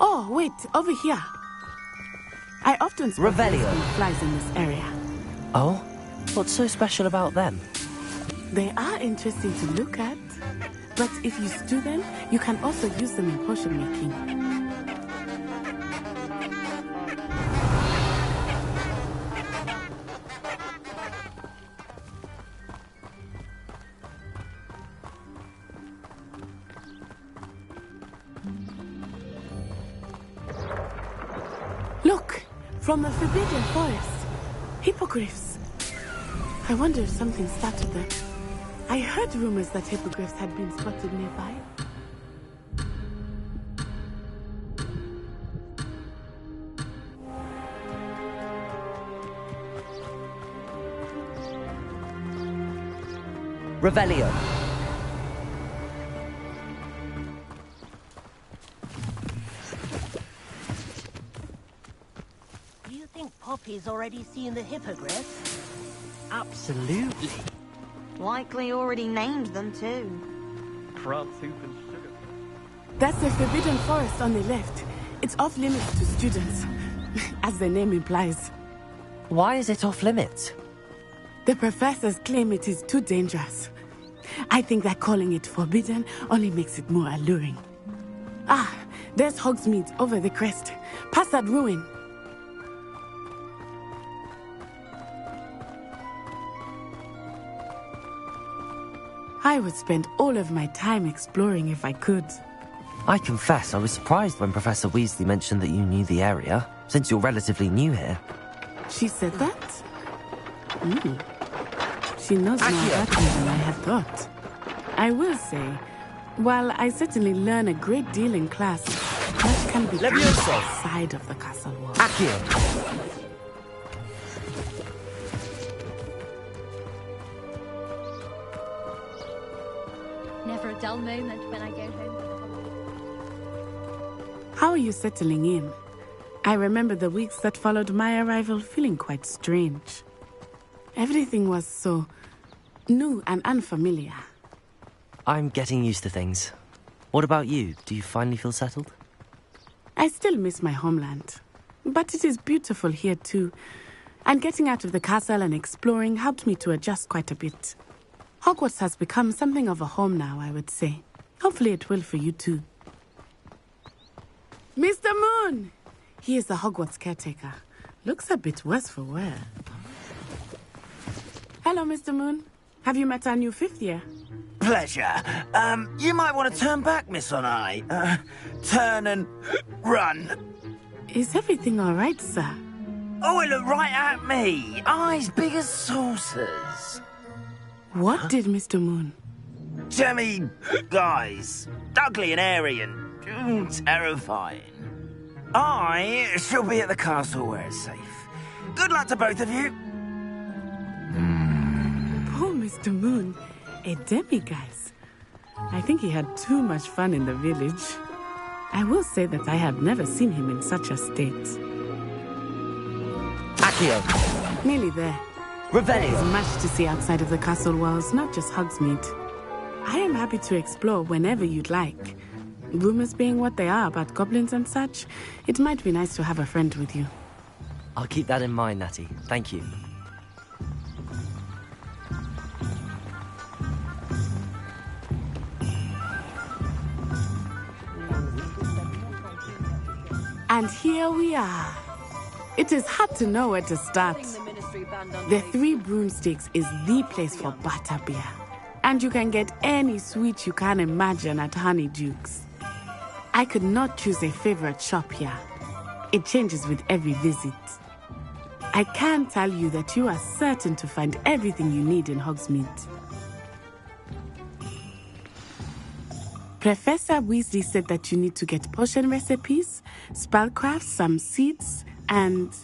Oh, wait, over here. I often spot flies in this area. Oh? What's so special about them? They are interesting to look at. But if you stew them, you can also use them in potion making. Look! From the Forbidden Forest. Hippogriffs. I wonder if something started them. I heard rumors that hippogriffs had been spotted nearby. Revelio. Do you think Poppy's already seen the hippogriff? Absolutely. Likely already named them too. Crab soup and sugar. That's the Forbidden Forest on the left. It's off limits to students, as the name implies. Why is it off limits? The professors claim it is too dangerous. I think that calling it forbidden only makes it more alluring. Ah, there's Hogsmeade over the crest. Past that ruin. I would spend all of my time exploring if I could. I confess I was surprised when Professor Weasley mentioned that you knew the area, since you're relatively new here. She said that? She knows more about me than I had thought. I will say, while I certainly learn a great deal in class, much can be done outside of the castle wall. Accio! Never a dull moment when I go home. How are you settling in? I remember the weeks that followed my arrival feeling quite strange. Everything was so new and unfamiliar. I'm getting used to things. What about you? Do you finally feel settled? I still miss my homeland, but it is beautiful here too. And getting out of the castle and exploring helped me to adjust quite a bit. Hogwarts has become something of a home now, I would say. Hopefully it will for you too. Mr. Moon! He is the Hogwarts caretaker. Looks a bit worse for wear. Hello, Mr. Moon. Have you met our new fifth year? Pleasure. You might want to turn back, Miss On-Eye. Turn and run. Is everything all right, sir? Oh, it looked right at me. Eyes big as saucers. What did Mr. Moon? Jemmy guys. Ugly and airy and terrifying. I shall be at the castle where it's safe. Good luck to both of you. Poor Mr. Moon. A demiguise. I think he had too much fun in the village. I will say that I have never seen him in such a state. Accio! Nearly there. There is much to see outside of the castle walls, not just Hogsmeade. I am happy to explore whenever you'd like. Rumors being what they are about goblins and such, it might be nice to have a friend with you. I'll keep that in mind, Natty. Thank you. And here we are. It is hard to know where to start. The Three Broomsticks is the place for butterbeer. And you can get any sweet you can imagine at Honeydukes. I could not choose a favorite shop here. It changes with every visit. I can tell you that you are certain to find everything you need in Hogsmeade. Professor Weasley said that you need to get potion recipes, spellcrafts, some seeds, and...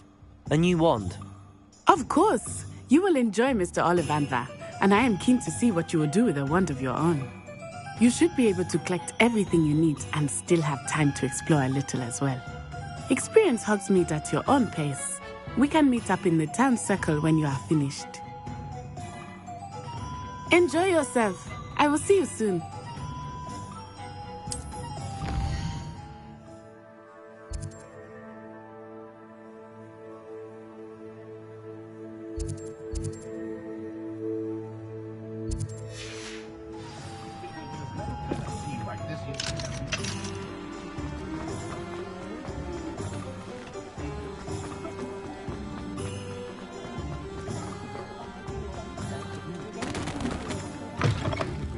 a new wand. Of course! You will enjoy Mr. Ollivander, and I am keen to see what you will do with a wand of your own. You should be able to collect everything you need and still have time to explore a little as well. Experience Hogsmeade at your own pace. We can meet up in the town circle when you are finished. Enjoy yourself. I will see you soon.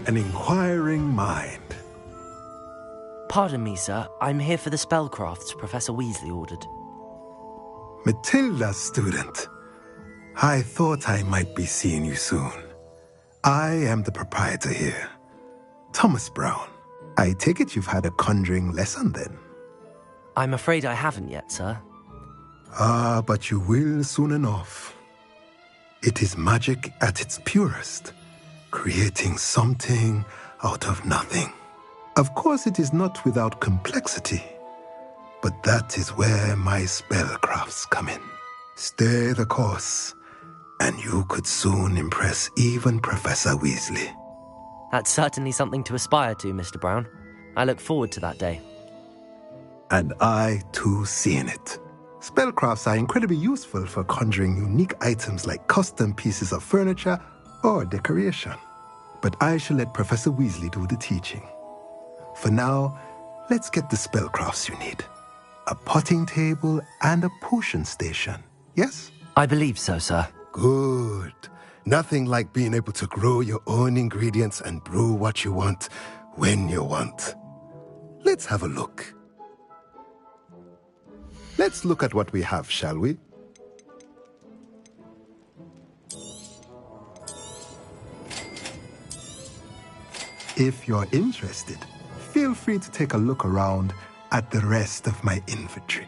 an inquiring mind. Pardon me, sir. I'm here for the spellcrafts Professor Weasley ordered. Matilda's student. I thought I might be seeing you soon. I am the proprietor here, Thomas Brown. I take it you've had a conjuring lesson then? I'm afraid I haven't yet, sir. Ah, but you will soon enough. It is magic at its purest, creating something out of nothing. Of course, it is not without complexity, but that is where my spellcrafts come in. Stay the course, and you could soon impress even Professor Weasley. That's certainly something to aspire to, Mr. Brown. I look forward to that day. And I, too, see in it. Spellcrafts are incredibly useful for conjuring unique items like custom pieces of furniture or decoration. But I shall let Professor Weasley do the teaching. For now, let's get the spellcrafts you need. A potting table and a potion station, yes? I believe so, sir. Good. Nothing like being able to grow your own ingredients and brew what you want when you want. Let's have a look. Let's look at what we have, shall we? If you're interested, feel free to take a look around at the rest of my inventory.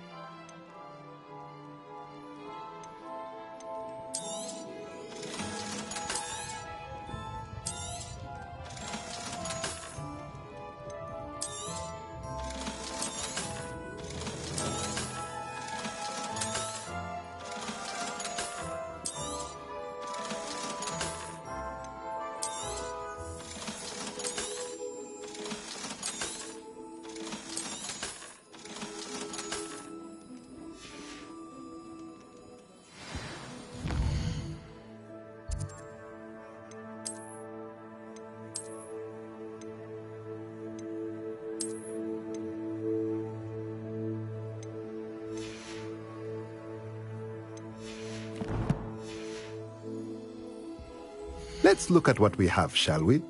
Let's look at what we have, shall we?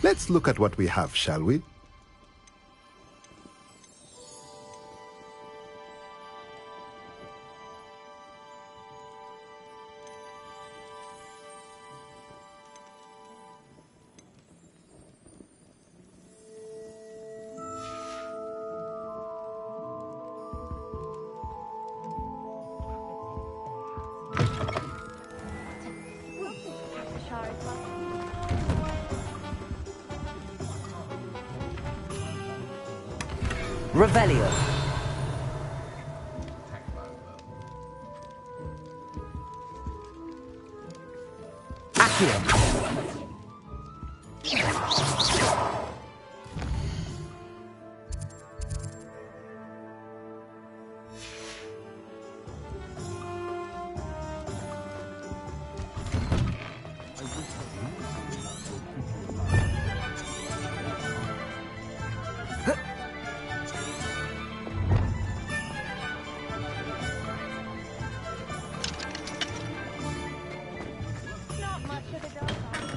Let's look at what we have, shall we? Revelio. Accio.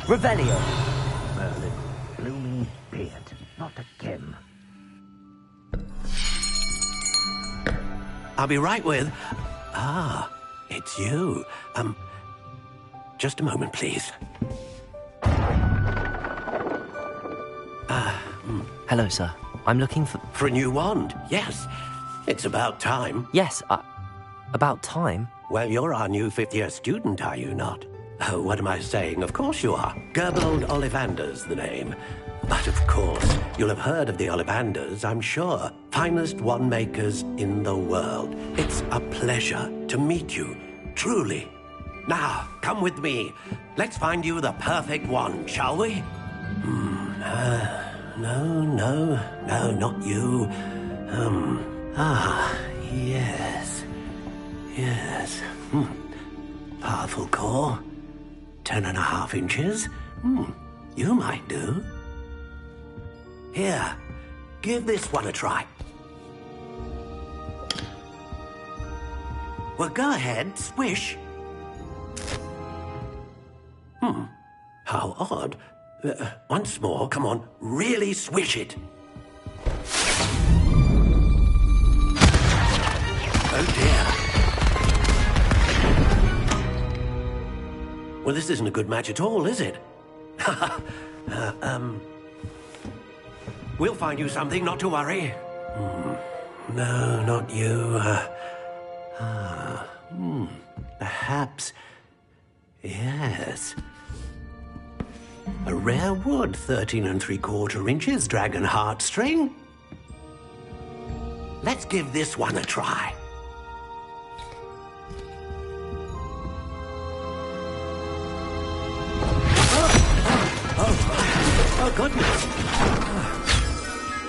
Revelio. Merlin, blooming beard, not again. I'll be right with... Ah, it's you. Just a moment, please. Hello, sir. I'm looking for... For a new wand, yes. It's about time. Yes, About time. Well, you're our new fifth-year student, are you not? Oh, what am I saying? Of course you are. Gerbold Ollivander's the name. But of course, you'll have heard of the Ollivanders, I'm sure. Finest wand makers in the world. It's a pleasure to meet you, truly. Now, come with me. Let's find you the perfect wand, shall we? No, not you. Yes. Powerful core. 10.5 inches. You might do. Here, give this one a try. Well, go ahead, swish. How odd. Once more, come on, really swish it. Oh dear. Well, this isn't a good match at all, is it? We'll find you something, not to worry. No, not you. Perhaps. Yes. A rare wood, 13 3/4 inches, dragon heartstring. Let's give this one a try. Oh, goodness.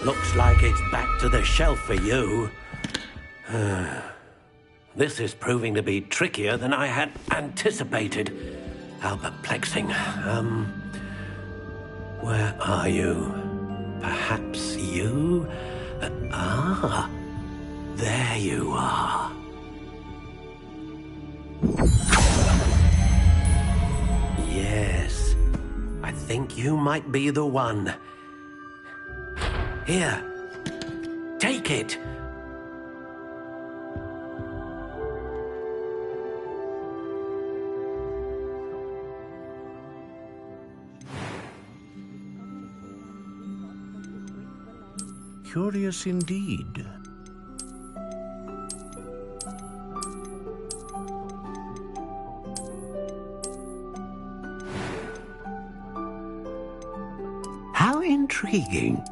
Looks like it's back to the shelf for you. This is proving to be trickier than I had anticipated. How perplexing. Where are you? Perhaps you? There you are. Yes, I think you might be the one. Here, take it. Curious indeed. How intriguing.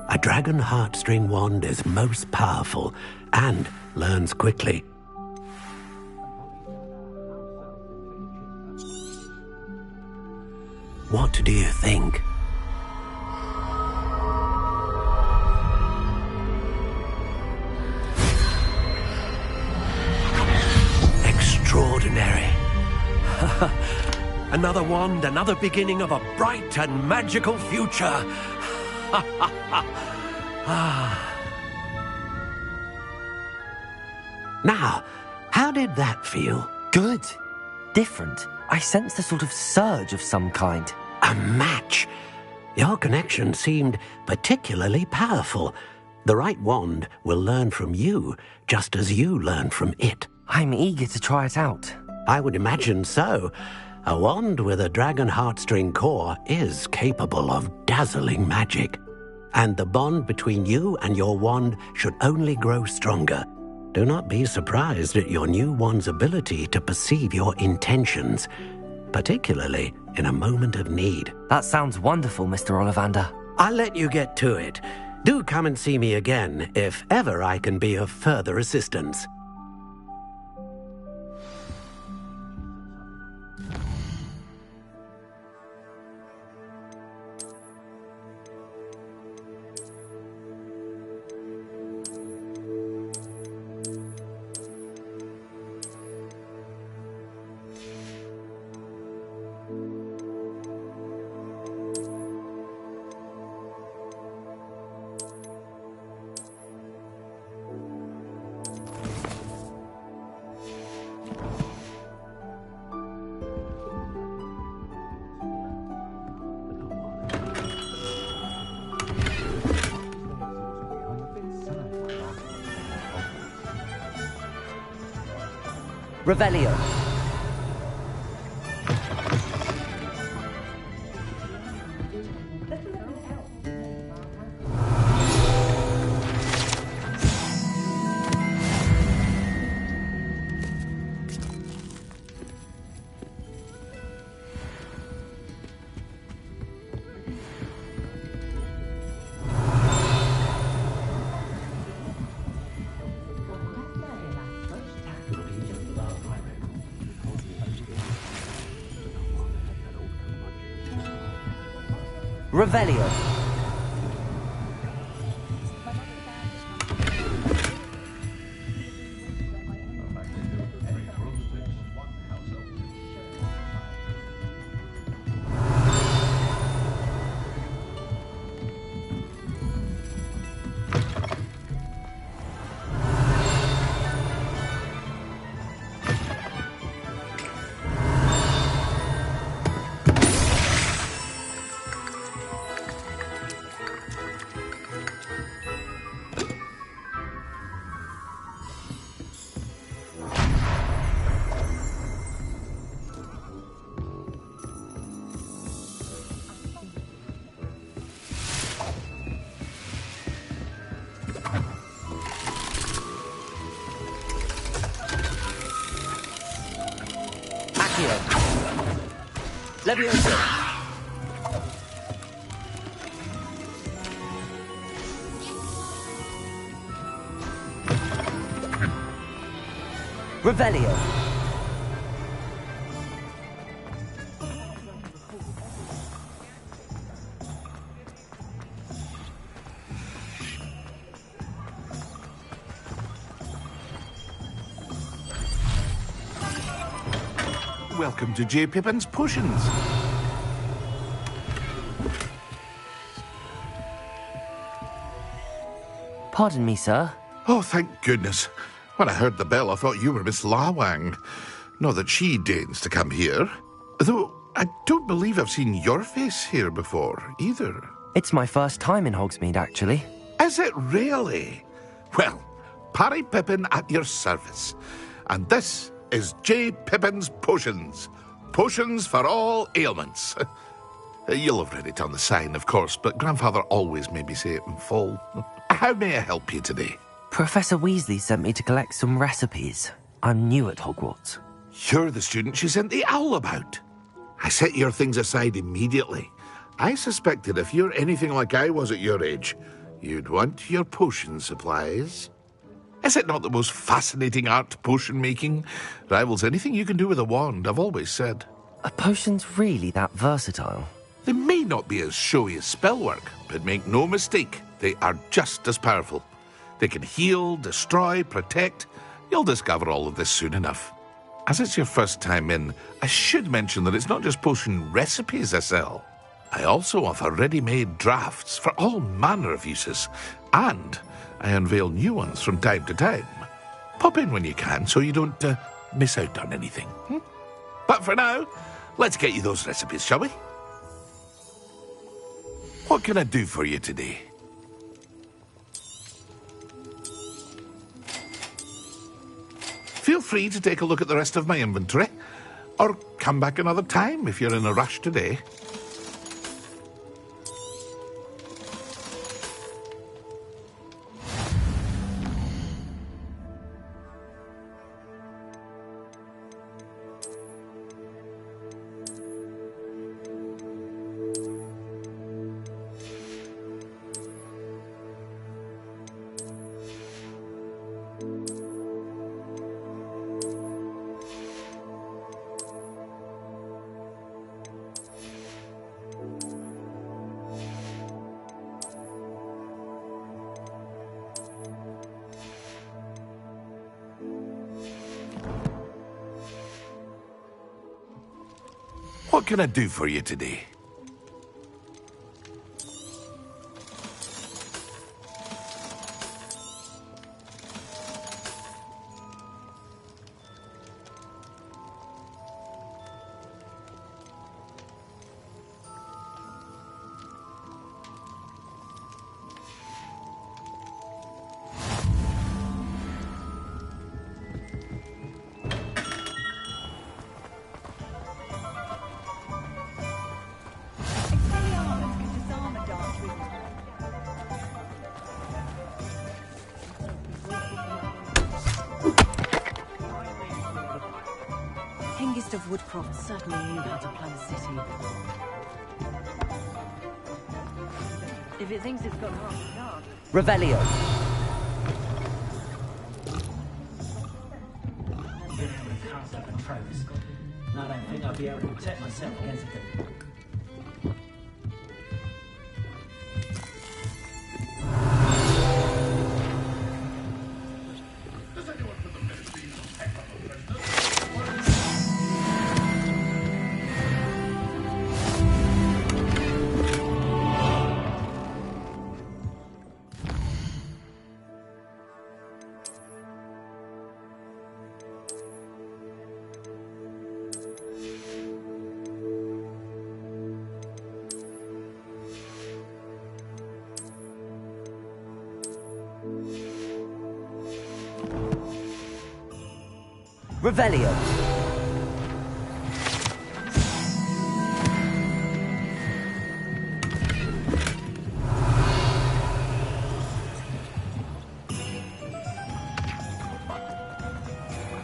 A dragon heartstring wand is most powerful and learns quickly. What do you think? Extraordinary. Another wand, another beginning of a bright and magical future. Now, how did that feel? Good. Different. I sensed a sort of surge of some kind. A match. Your connection seemed particularly powerful. The right wand will learn from you, just as you learn from it. I'm eager to try it out. I would imagine so. A wand with a dragon heartstring core is capable of dazzling magic. And the bond between you and your wand should only grow stronger. Do not be surprised at your new wand's ability to perceive your intentions, particularly in a moment of need. That sounds wonderful, Mr. Ollivander. I'll let you get to it. Do come and see me again if ever I can be of further assistance. Revelio. Revelio. Leviosa. Revelio. Welcome to J. Pippin's Potions. Pardon me, sir. Oh, thank goodness. When I heard the bell, I thought you were Miss Lawang. Not that she deigns to come here. Though, I don't believe I've seen your face here before, either. It's my first time in Hogsmeade, actually. Is it really? Well, Parry Pippin at your service. And this is J. Pippin's Potions. Potions for all ailments. You'll have read it on the sign, of course, but Grandfather always made me say it in full. How may I help you today? Professor Weasley sent me to collect some recipes. I'm new at Hogwarts. You're the student she sent the owl about. I set your things aside immediately. I suspected if you're anything like I was at your age, you'd want your potion supplies. Is it not the most fascinating art, potion making? Rivals anything you can do with a wand, I've always said. Are potions really that versatile? They may not be as showy as spellwork, but make no mistake, they are just as powerful. They can heal, destroy, protect. You'll discover all of this soon enough. As it's your first time in, I should mention that it's not just potion recipes I sell. I also offer ready-made drafts for all manner of uses, and I unveil new ones from time to time. Pop in when you can so you don't miss out on anything. But for now, let's get you those recipes, shall we? What can I do for you today? Feel free to take a look at the rest of my inventory, or come back another time if you're in a rush today. What can I do for you today? Of Woodcroft certainly knew how to plan a city. If it thinks it's got half a yard. Revelio. I don't think I'll be able to protect myself against it. Revelio.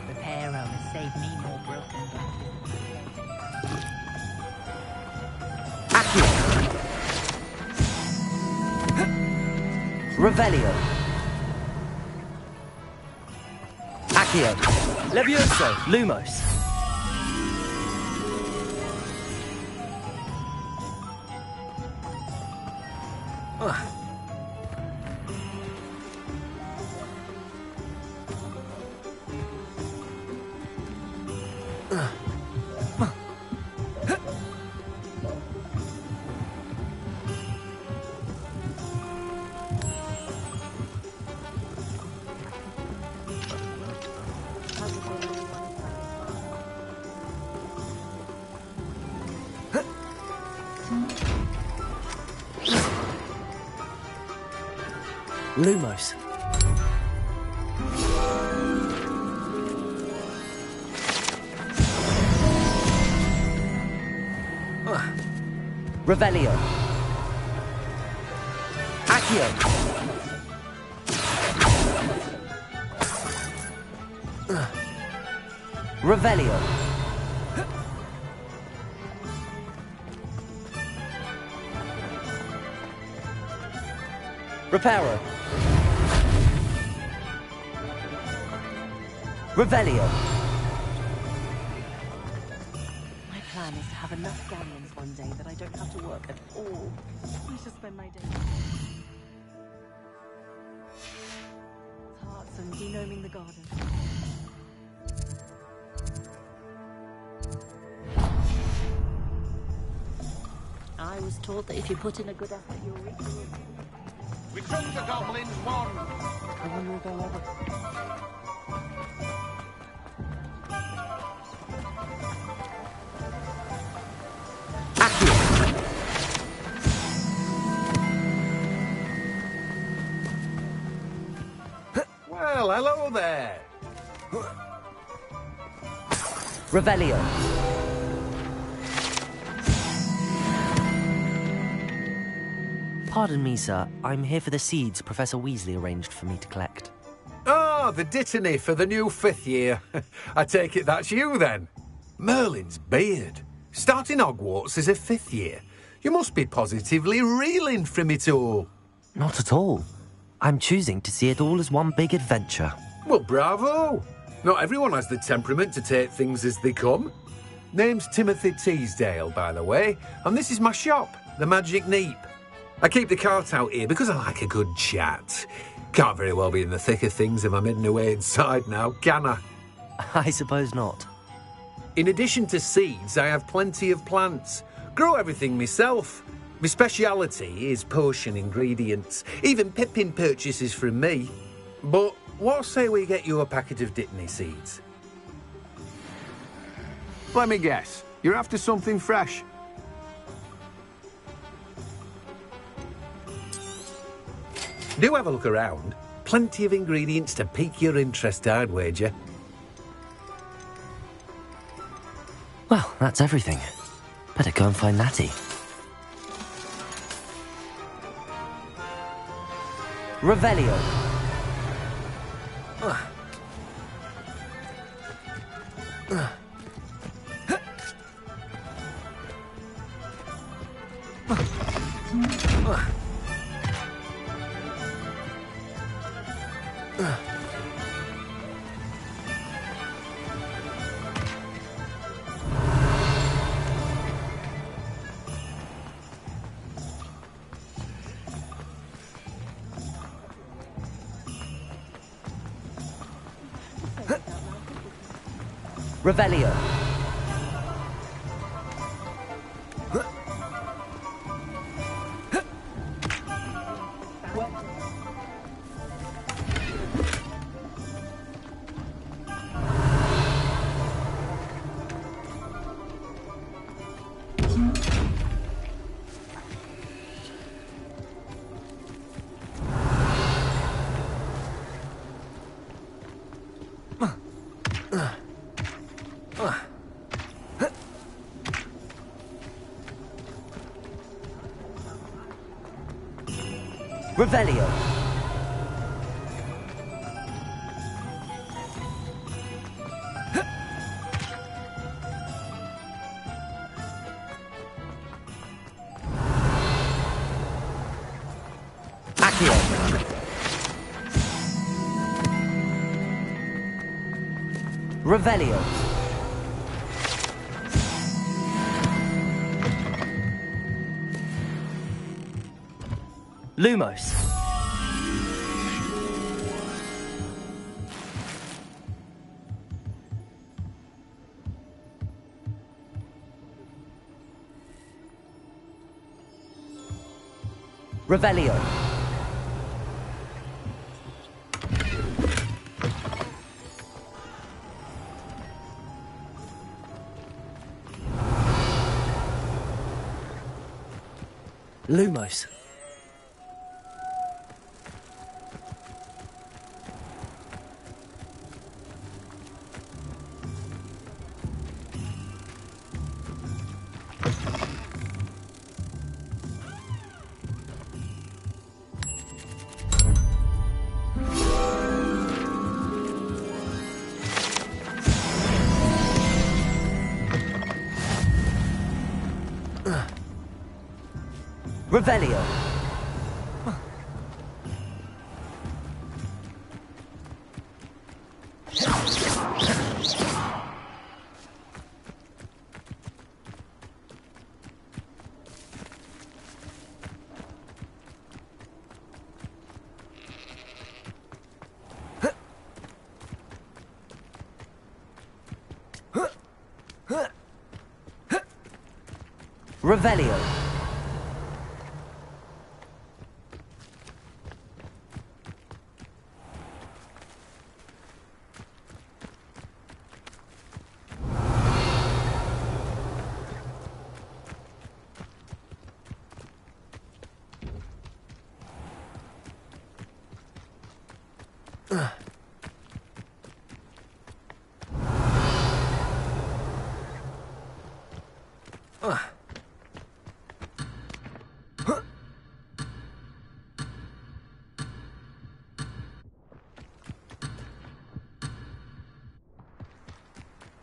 Reparo has saved me more broken Accio. Revelio. Accio. Levioso. Lumos. Lumos. Revelio. Accio. Revelio. Reparo. Revelio. My plan is to have enough galleons one day that I don't have to work at all. I shall spend my day tarts and denoming the garden. I was told that if you put in a good effort, you'll reach the We took the goblins one. Well, hello there. Revelio. Pardon me, sir. I'm here for the seeds Professor Weasley arranged for me to collect. Ah, the dittany for the new 5th year. I take it that's you, then. Merlin's beard. Starting Hogwarts as a 5th year. You must be positively reeling from it all. Not at all. I'm choosing to see it all as one big adventure. Well, bravo. Not everyone has the temperament to take things as they come. Name's Timothy Teasdale, by the way, and this is my shop, the Magic Neep. I keep the cart out here because I like a good chat. Can't very well be in the thick of things if I'm hidden away inside now, can I? I suppose not. In addition to seeds, I have plenty of plants. Grow everything myself. My speciality is potion ingredients. Even Pippin purchases from me. But what say we get you a packet of Dittany seeds? Let me guess. You're after something fresh. Do have a look around. Plenty of ingredients to pique your interest, I'd wager. Well, that's everything. Better go and find Natty. Revelio. Revelio. Revelio. Accio. Revelio. Lumos. Revelio. Lumos. Revelio. Revelio.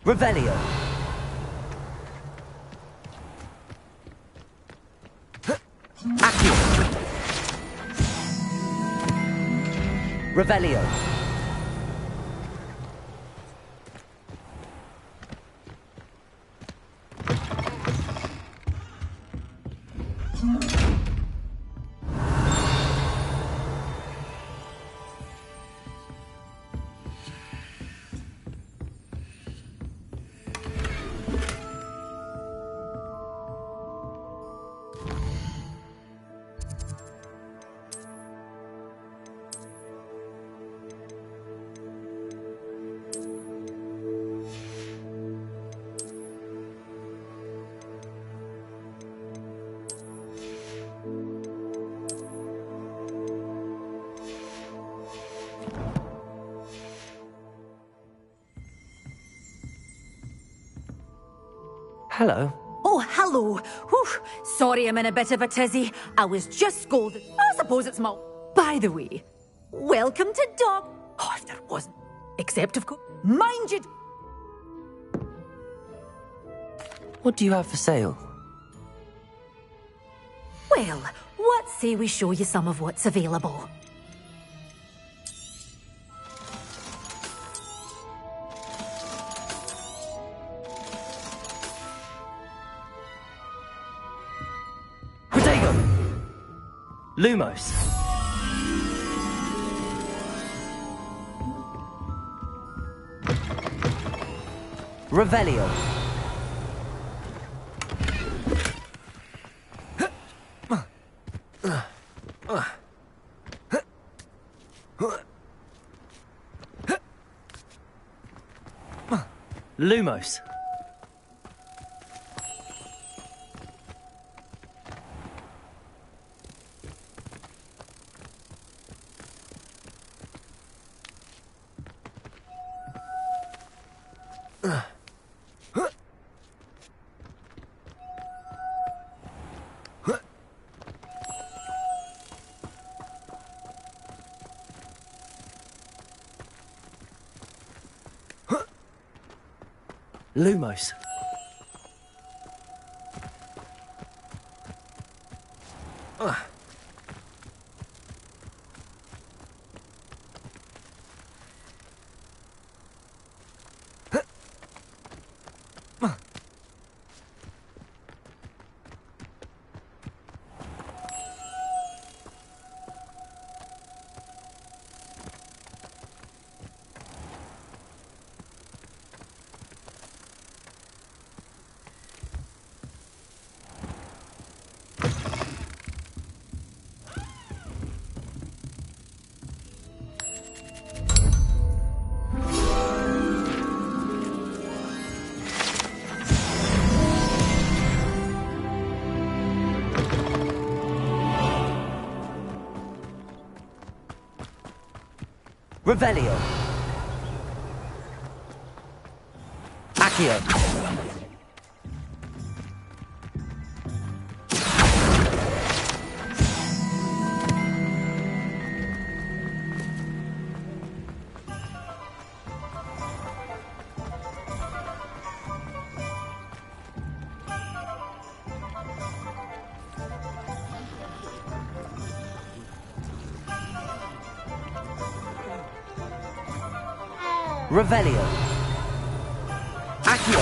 Revelio. Accio. Revelio. Hello. Oh, hello. Whew. Sorry I'm in a bit of a tizzy. I was just scolded. I suppose it's my... By the way, welcome to Dog... Oh, if there wasn't. Except, of course... Mind you... What do you have for sale? Well, what say we show you some of what's available? Lumos. Revelio. Lumos. Lumos. Revelio. Accio. Revelio. Accio.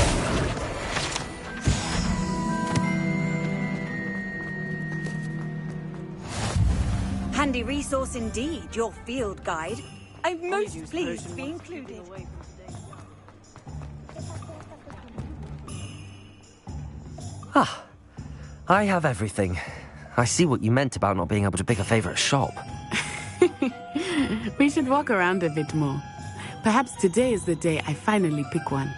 Handy resource indeed, your field guide. I'm most pleased to be included. Ah, I have everything. I see what you meant about not being able to pick a favourite shop. We should walk around a bit more. Perhaps today is the day I finally pick one.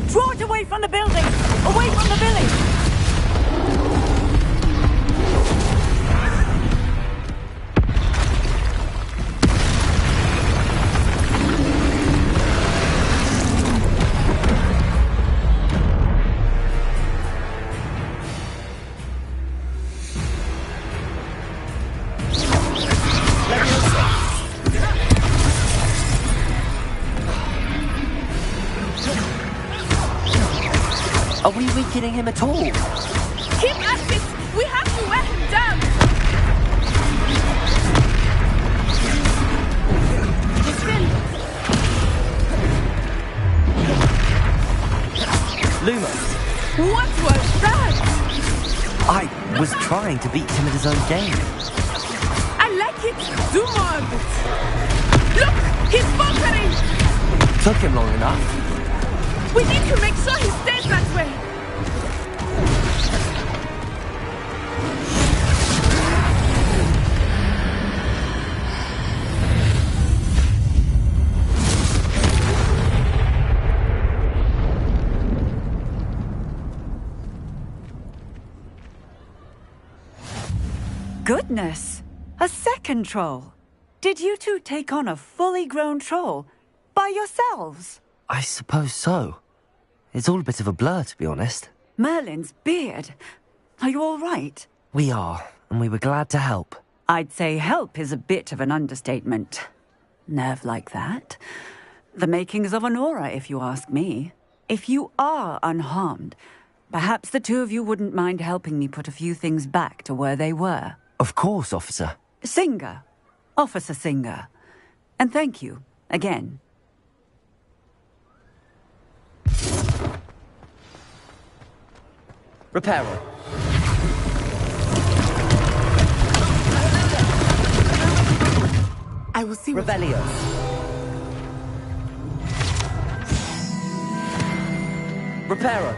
Draw it away from the building! Away from the village! Are we weakening him at all? Keep at it! We have to wear him down! Lumos. What was that? I was trying to beat him at his own game. I like it! Do more of it! Look! He's faltering! Took him long enough. We need to make sure he stays that way! Goodness! A second troll! Did you two take on a fully grown troll? By yourselves? I suppose so. It's all a bit of a blur, to be honest. Merlin's beard. Are you all right? We are, and we were glad to help. I'd say help is a bit of an understatement. Nerve like that. The makings of an aura, if you ask me. If you are unharmed, perhaps the two of you wouldn't mind helping me put a few things back to where they were. Of course, officer. Singer. Officer Singer. And thank you, again. Reparo. I will see Revelio. Reparo.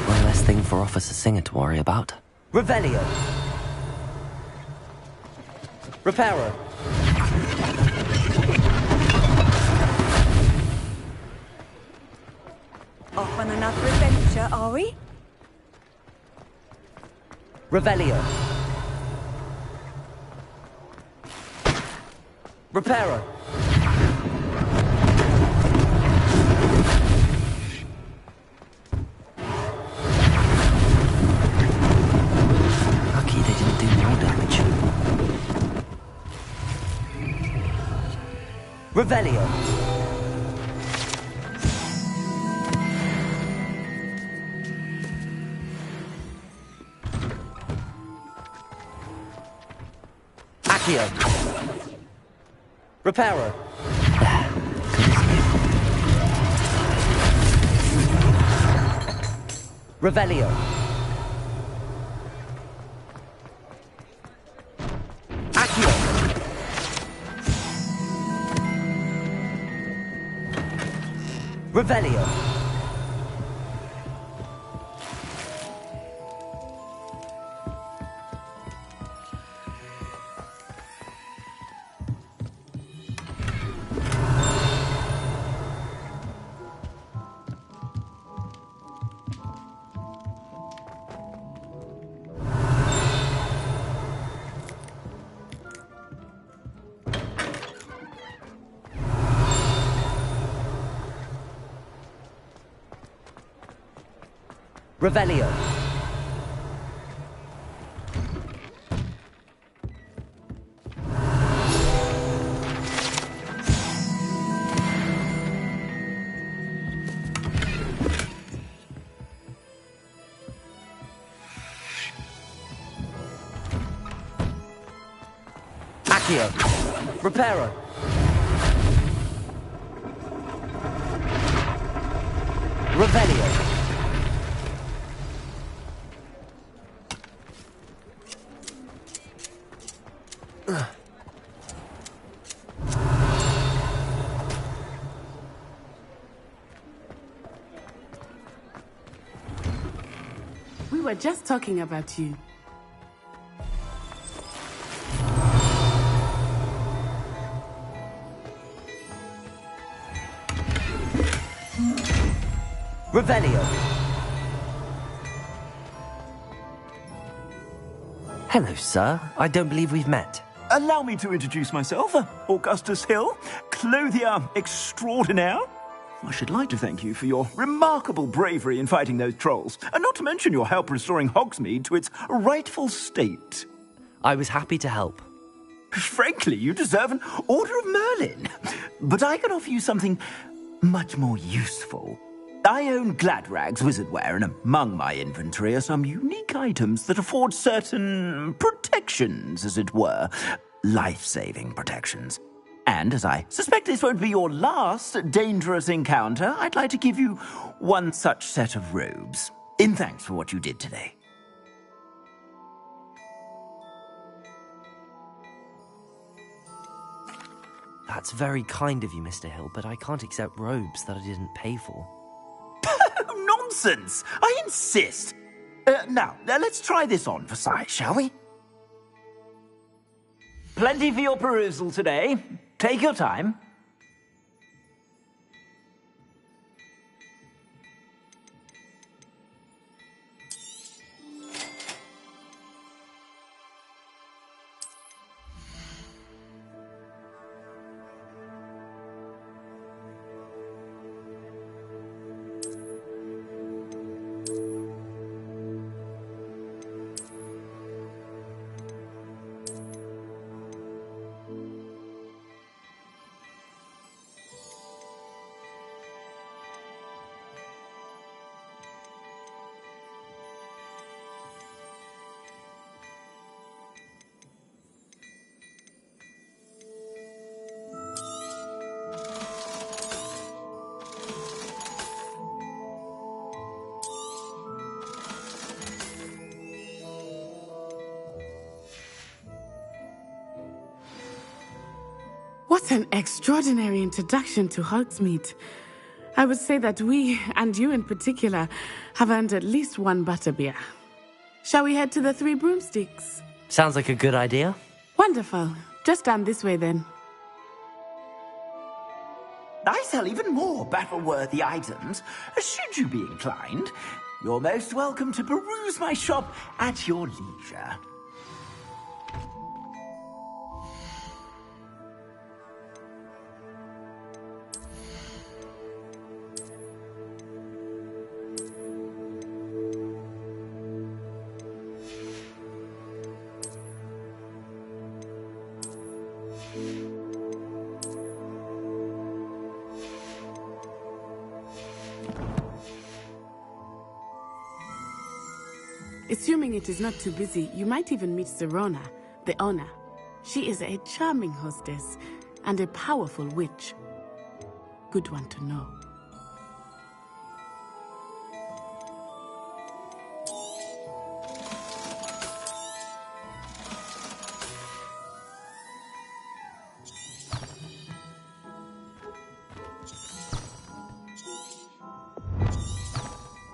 One less thing for Officer Singer to worry about. Revelio. Reparo. Off on another adventure. adventure, are we? Revelio. Reparo. Lucky they didn't do more damage. Revelio. Accio. Reparo. Revelio. Accio. Revelio. Revelio. Accio. Reparo. Revelio. We were just talking about you. Revelio. Hello, sir. I don't believe we've met. Allow me to introduce myself, Augustus Hill, clothier extraordinaire. I should like to thank you for your remarkable bravery in fighting those trolls, and not to mention your help restoring Hogsmeade to its rightful state. I was happy to help. Frankly, you deserve an Order of Merlin. But I can offer you something much more useful. I own Gladrag's wizardware, and among my inventory are some unique items that afford certain protections, as it were. Life-saving protections. And as I suspect this won't be your last dangerous encounter, I'd like to give you one such set of robes, in thanks for what you did today. That's very kind of you, Mr. Hill, but I can't accept robes that I didn't pay for. Nonsense! I insist! Now, let's try this on for size, shall we? Plenty for your perusal today. Take your time. What an extraordinary introduction to Hogsmeade. I would say that we, and you in particular, have earned at least one butterbeer. Shall we head to the Three Broomsticks? Sounds like a good idea. Wonderful. Just down this way then. I sell even more battle-worthy items, should you be inclined. You're most welcome to peruse my shop at your leisure. Assuming it is not too busy, you might even meet Serona, the owner. She is a charming hostess and a powerful witch. Good one to know.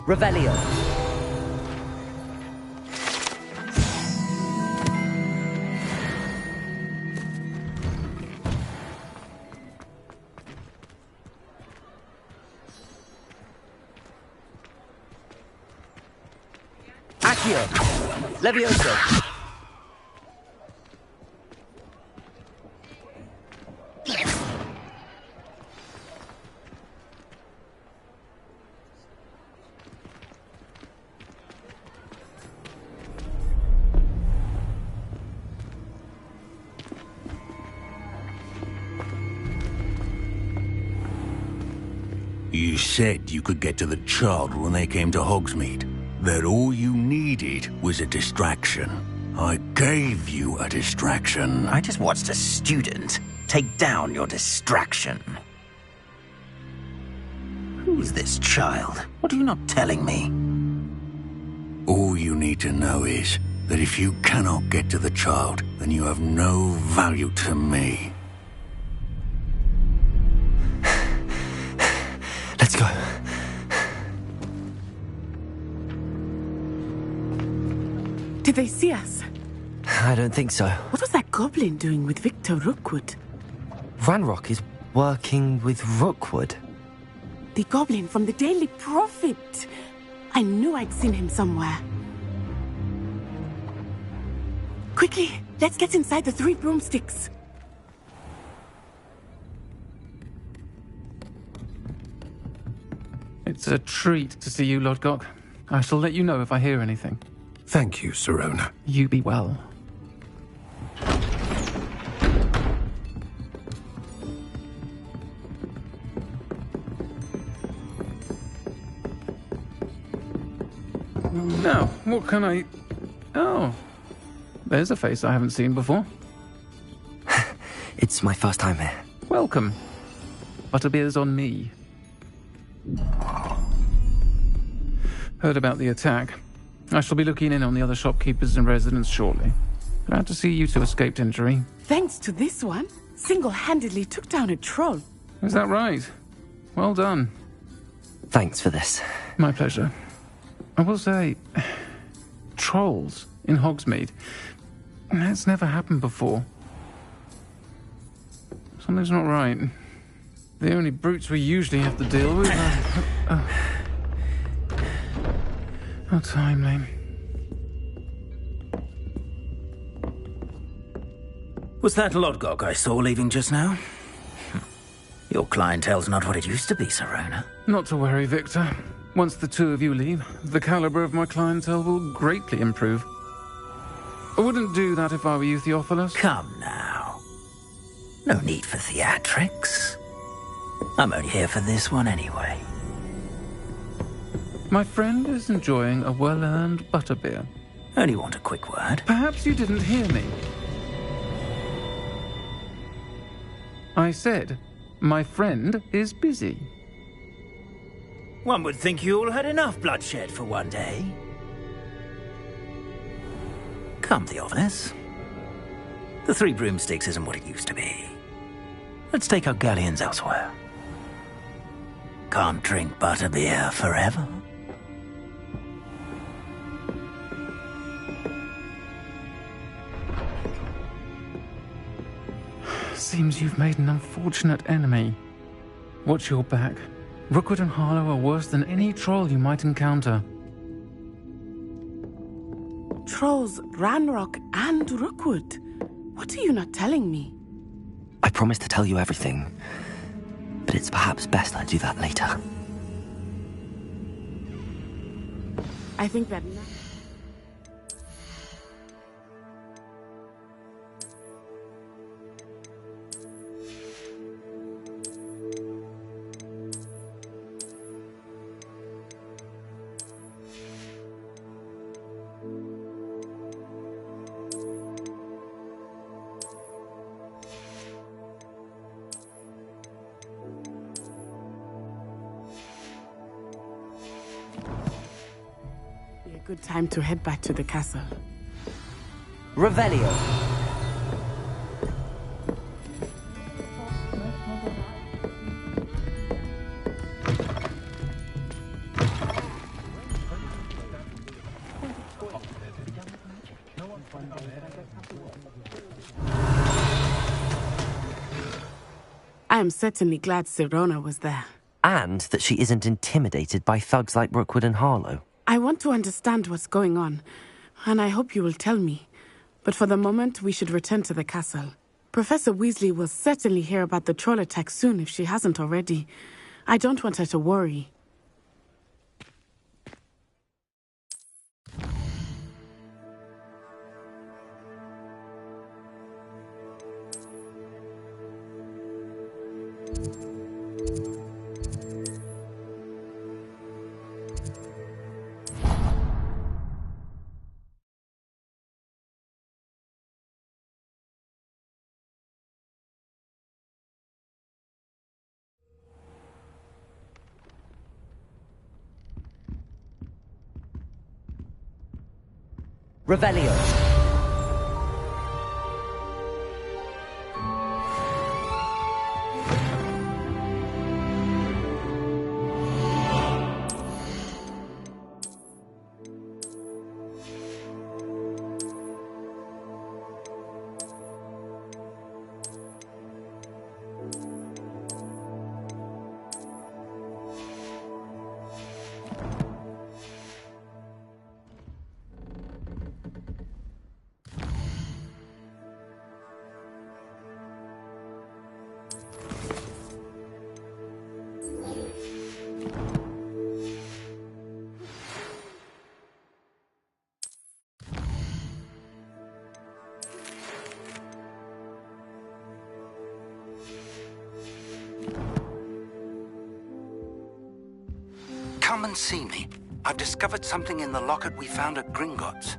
Revelio. Accio. Levioso. You said you could get to the child when they came to Hogsmeade. That all you needed was a distraction. I gave you a distraction. I just watched a student take down your distraction. Who's this child? What are you not telling me? All you need to know is that if you cannot get to the child, then you have no value to me. Let's go. Did they see us? I don't think so. What was that goblin doing with Victor Rookwood? Ranrock is working with Rookwood. The goblin from the Daily Prophet. I knew I'd seen him somewhere. Quickly, let's get inside the 3 broomsticks. It's a treat to see you, Lodgok. I shall let you know if I hear anything. Thank you, Serona. You be well. Now, what can I... Oh, there's a face I haven't seen before. It's my first time here. Welcome. Butterbeer's on me. Heard about the attack. I shall be looking in on the other shopkeepers and residents shortly. Glad to see you two escaped injury. Thanks to this one, single-handedly took down a troll. Is that right? Well done. Thanks for this. My pleasure. I will say, trolls in Hogsmeade. That's never happened before. Something's not right. The only brutes we usually have to deal with are... How timely. Was that Lodgok I saw leaving just now? Your clientele's not what it used to be, Serona. Not to worry, Victor. Once the two of you leave, the caliber of my clientele will greatly improve. I wouldn't do that if I were you, Theophilus. Come now. No need for theatrics. I'm only here for this one anyway. My friend is enjoying a well-earned butterbeer. Only want a quick word. Perhaps you didn't hear me. I said, my friend is busy. One would think you all had enough bloodshed for one day. Come, Theophilus. The 3 broomsticks isn't what it used to be. Let's take our galleons elsewhere. Can't drink butterbeer forever. Seems you've made an unfortunate enemy. Watch your back. Rookwood and Harlow are worse than any troll you might encounter. controls Ranrock and Rookwood. What are you not telling me? I promise to tell you everything, but it's perhaps best I do that later. I think that... Good time to head back to the castle. Revelio. I am certainly glad Sirona was there. And that she isn't intimidated by thugs like Rookwood and Harlow. I want to understand what's going on, and I hope you will tell me. But for the moment, we should return to the castle. Professor Weasley will certainly hear about the troll attack soon if she hasn't already. I don't want her to worry. Revelio. Come and see me. I've discovered something in the locket we found at Gringotts.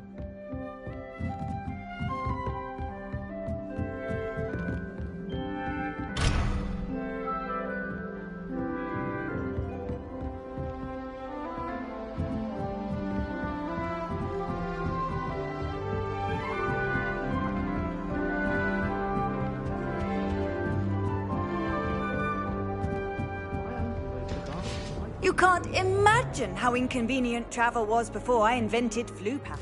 You can't imagine how inconvenient travel was before I invented flu pack.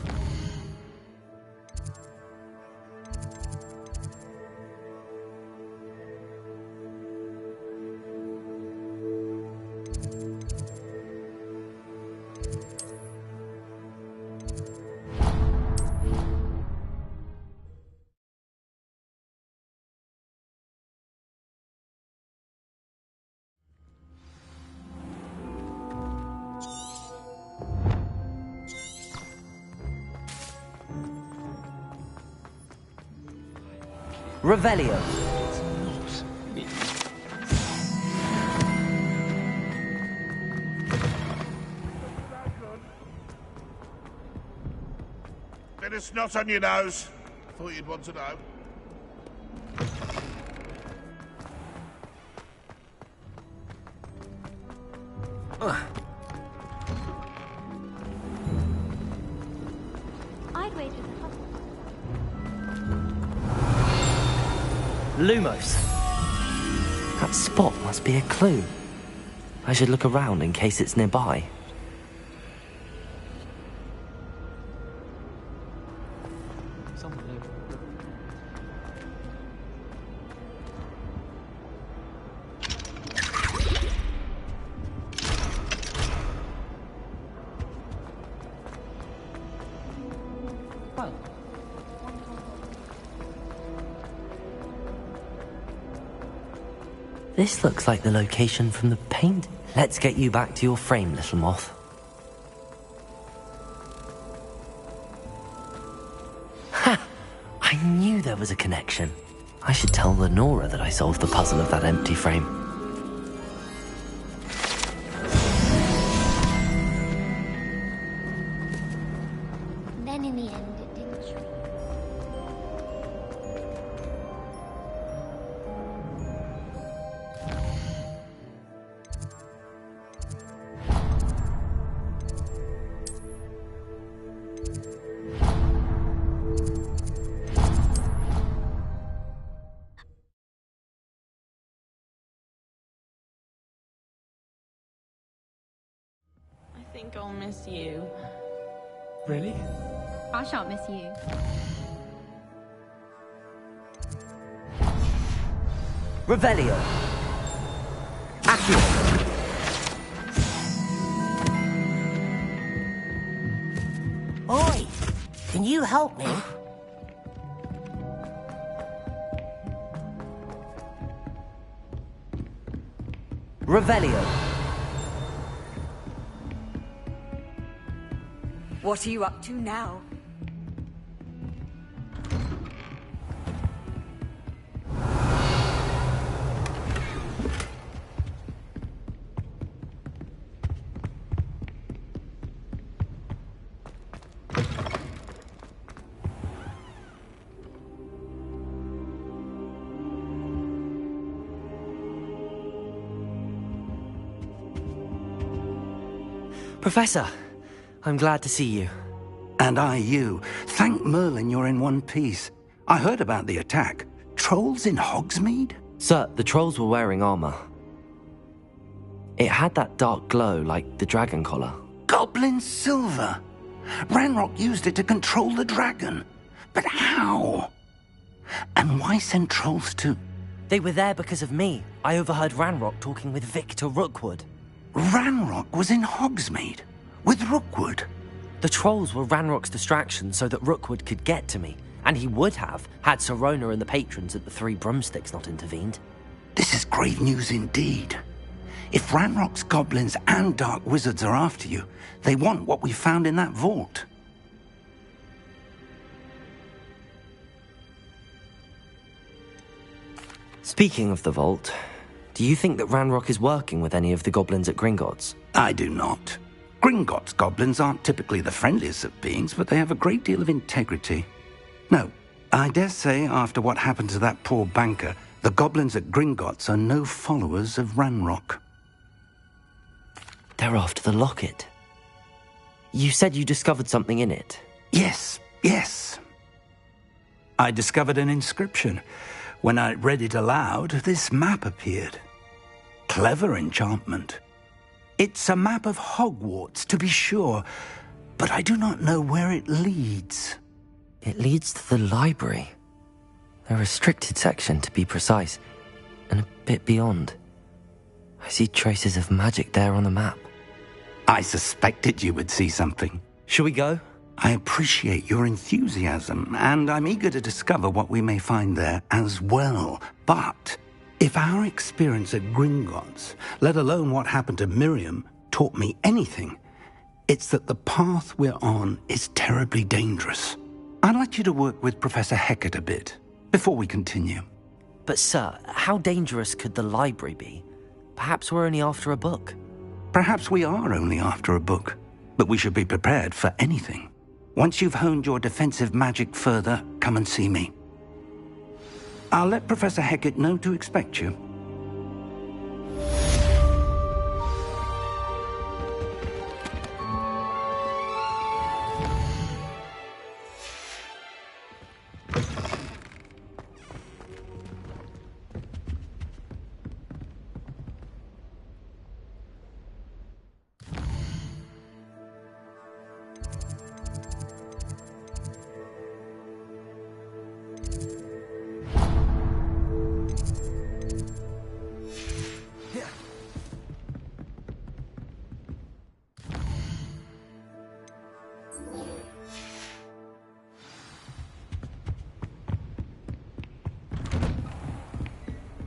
Revelio. Bit of snot on your nose. Thought you'd want to know. I'd wager the Lumos. That spot must be a clue. I should look around in case it's nearby. This looks like the location from the paint. Let's get you back to your frame, little moth. Ha! I knew there was a connection. I should tell Lenora that I solved the puzzle of that empty frame. Then in the end, it didn't shrink. I think I'll miss you. Really? I shan't miss you. Revelio. Accio. Oi! Can you help me? Revelio. What are you up to now? Professor, I'm glad to see you. And I you. Thank Merlin you're in one piece. I heard about the attack. Trolls in Hogsmeade? Sir, the trolls were wearing armor. It had that dark glow like the dragon collar. Goblin silver! Ranrock used it to control the dragon. But how? And why send trolls to... They were there because of me. I overheard Ranrock talking with Victor Rookwood. Ranrock was in Hogsmeade? With Rookwood? The trolls were Ranrock's distraction so that Rookwood could get to me. And he would have, had Sirona and the patrons at the Three Broomsticks not intervened. This is grave news indeed. If Ranrock's goblins and dark wizards are after you, they want what we found in that vault. Speaking of the vault, do you think that Ranrock is working with any of the goblins at Gringotts? I do not. Gringotts goblins aren't typically the friendliest of beings, but they have a great deal of integrity. No, I dare say after what happened to that poor banker, the goblins at Gringotts are no followers of Ranrock. They're after the locket. You said you discovered something in it. Yes. I discovered an inscription. When I read it aloud, this map appeared. Clever enchantment. It's a map of Hogwarts, to be sure, but I do not know where it leads. It leads to the library. A restricted section, to be precise, and a bit beyond. I see traces of magic there on the map. I suspected you would see something. Shall we go? I appreciate your enthusiasm, and I'm eager to discover what we may find there as well. But if our experience at Gringotts, let alone what happened to Miriam, taught me anything, it's that the path we're on is terribly dangerous. I'd like you to work with Professor Hecat a bit before we continue. But sir, how dangerous could the library be? Perhaps we're only after a book. Perhaps we are only after a book, but we should be prepared for anything. Once you've honed your defensive magic further, come and see me. I'll let Professor Hecat know to expect you.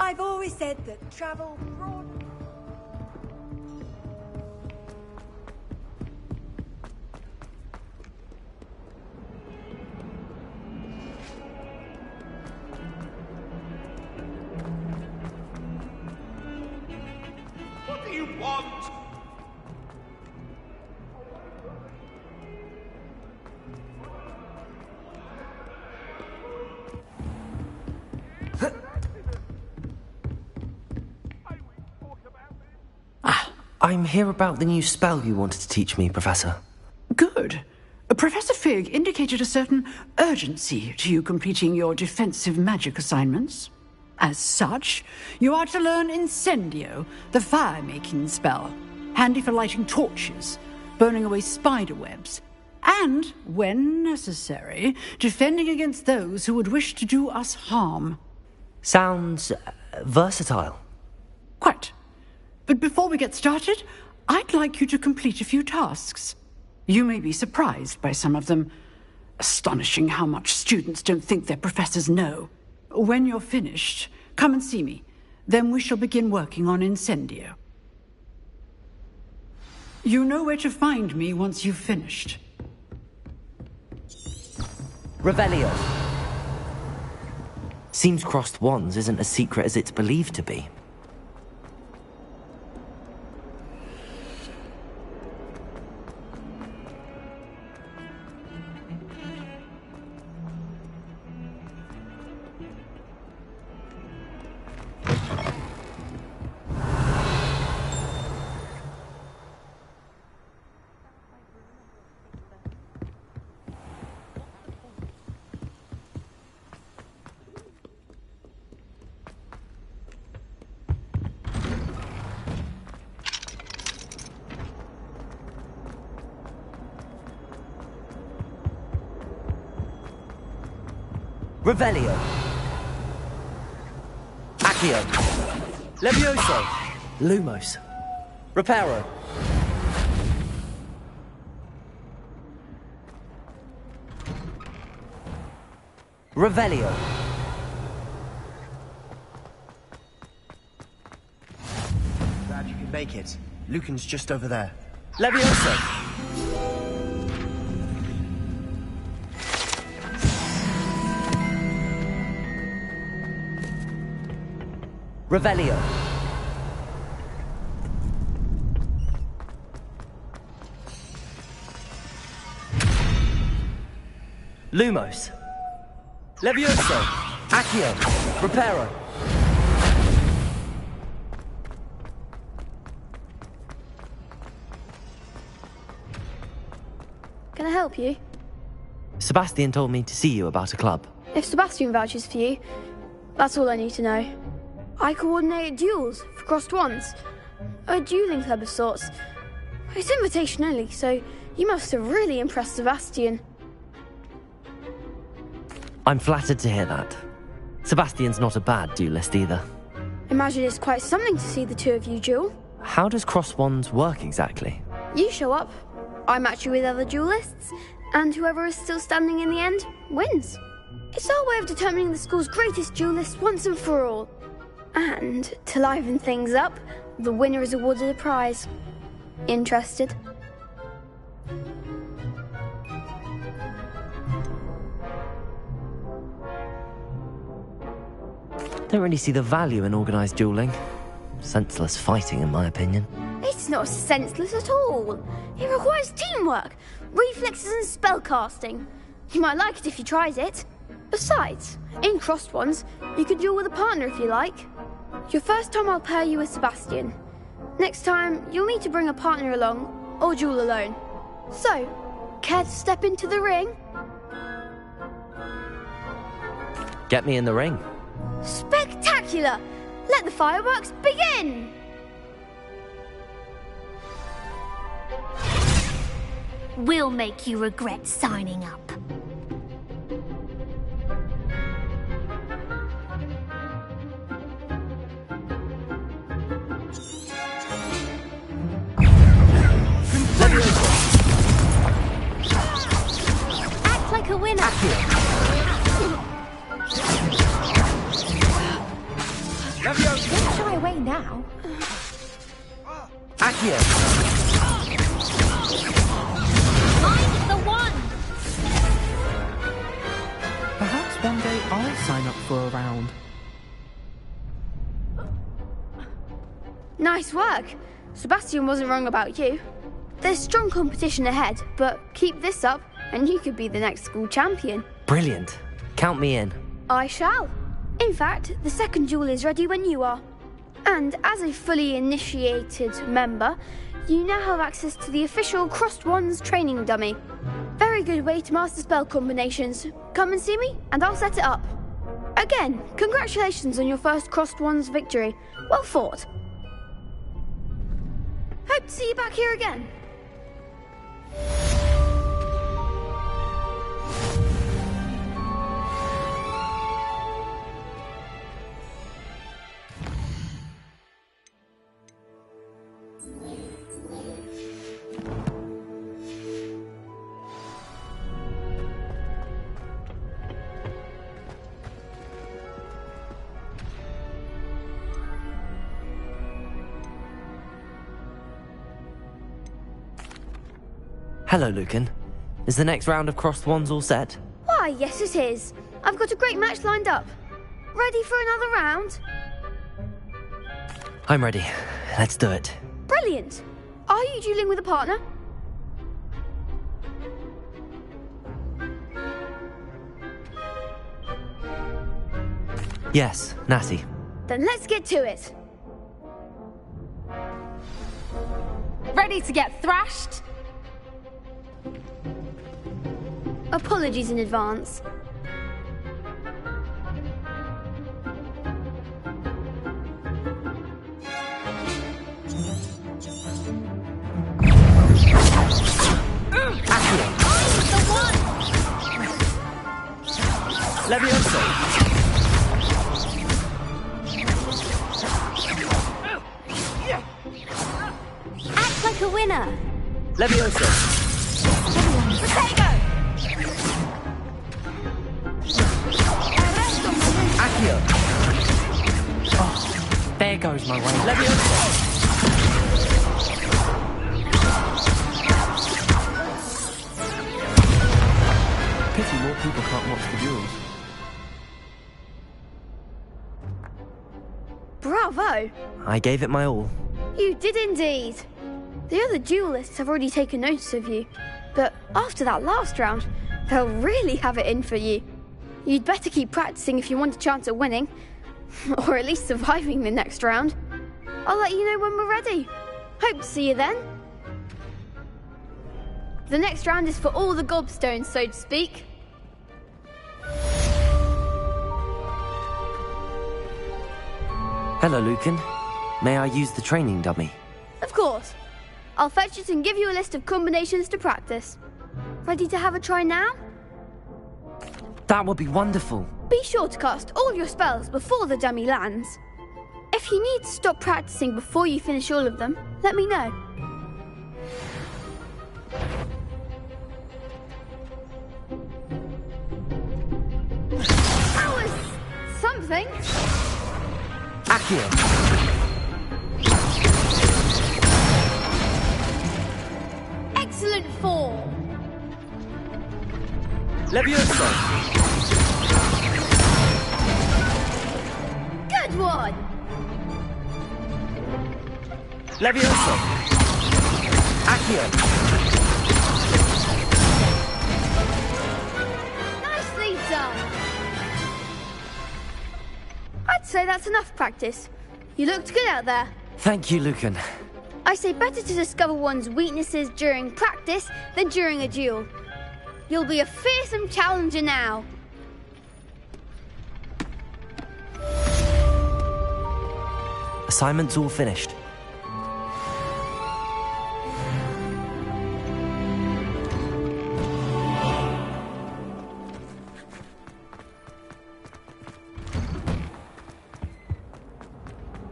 I've always said that travel broad... What do you want? I'm here about the new spell you wanted to teach me, Professor. Good. Professor Fig indicated a certain urgency to you completing your defensive magic assignments. As such, you are to learn Incendio, the fire-making spell, handy for lighting torches, burning away spider webs, and, when necessary, defending against those who would wish to do us harm. Sounds versatile. Quite. But before we get started, I'd like you to complete a few tasks. You may be surprised by some of them. Astonishing how much students don't think their professors know. When you're finished, come and see me. Then we shall begin working on Incendio. You know where to find me once you've finished. Revelio. Seems crossed wands isn't as secret as it's believed to be. Revelio. Accio. Levioso. Lumos. Reparo. Revelio. Glad you could make it. Lucan's just over there. Levioso. Revelio. Lumos. Levioso. Accio. Reparo. Can I help you? Sebastian told me to see you about a club. If Sebastian vouches for you, that's all I need to know. I coordinate duels for crossed wands. A dueling club of sorts. It's invitation only, so you must have really impressed Sebastian. I'm flattered to hear that. Sebastian's not a bad duelist either. Imagine it's quite something to see the two of you duel. How does cross wands work exactly? You show up, I match you with other duelists, and whoever is still standing in the end wins. It's our way of determining the school's greatest duelist once and for all. And, to liven things up, the winner is awarded a prize. Interested? Don't really see the value in organised duelling. Senseless fighting, in my opinion. It's not senseless at all. It requires teamwork, reflexes and spellcasting. You might like it if you tried it. Besides, in crossed ones, you could duel with a partner if you like. Your first time I'll pair you with Sebastian. Next time, you'll need to bring a partner along, or duel alone. So, care to step into the ring? Get me in the ring. Spectacular! Let the fireworks begin! We'll make you regret signing up. Act like a winner! Don't shy away now. Accio! Find the one! Perhaps one day I'll sign up for a round. Nice work. Sebastian wasn't wrong about you. There's strong competition ahead, but keep this up and you could be the next school champion. Brilliant. Count me in. I shall. In fact, the second duel is ready when you are. And as a fully initiated member, you now have access to the official Crossed Wands training dummy. Very good way to master spell combinations. Come and see me, and I'll set it up. Again, congratulations on your first Crossed Wands victory. Well fought. Hope to see you back here again. Hello, Lucan. Is the next round of Crossed Wands all set? Why, yes it is. I've got a great match lined up. Ready for another round? I'm ready. Let's do it. Brilliant. Are you dueling with a partner? Yes, Natty. Then let's get to it. Ready to get thrashed? Apologies in advance. Levioso! Act like a winner. Levioso! Protego! Accio! Oh, there goes my way. Levioso! Pity more people can't watch the duels. Bravo! I gave it my all. You did indeed. The other duelists have already taken notice of you, but after that last round, they'll really have it in for you. You'd better keep practicing if you want a chance at winning, or at least surviving the next round. I'll let you know when we're ready. Hope to see you then. The next round is for all the gobstones, so to speak. Hello, Lucan. May I use the training dummy? Of course. I'll fetch it and give you a list of combinations to practice. Ready to have a try now? That would be wonderful. Be sure to cast all your spells before the dummy lands. If you need to stop practicing before you finish all of them, let me know. That was something. Accio! Excellent form. Levioso! Good one. Levioso! Accio! Nicely done. I'd say that's enough practice. You looked good out there. Thank you, Lucan. I say better to discover one's weaknesses during practice than during a duel. You'll be a fearsome challenger now. Assignment's all finished.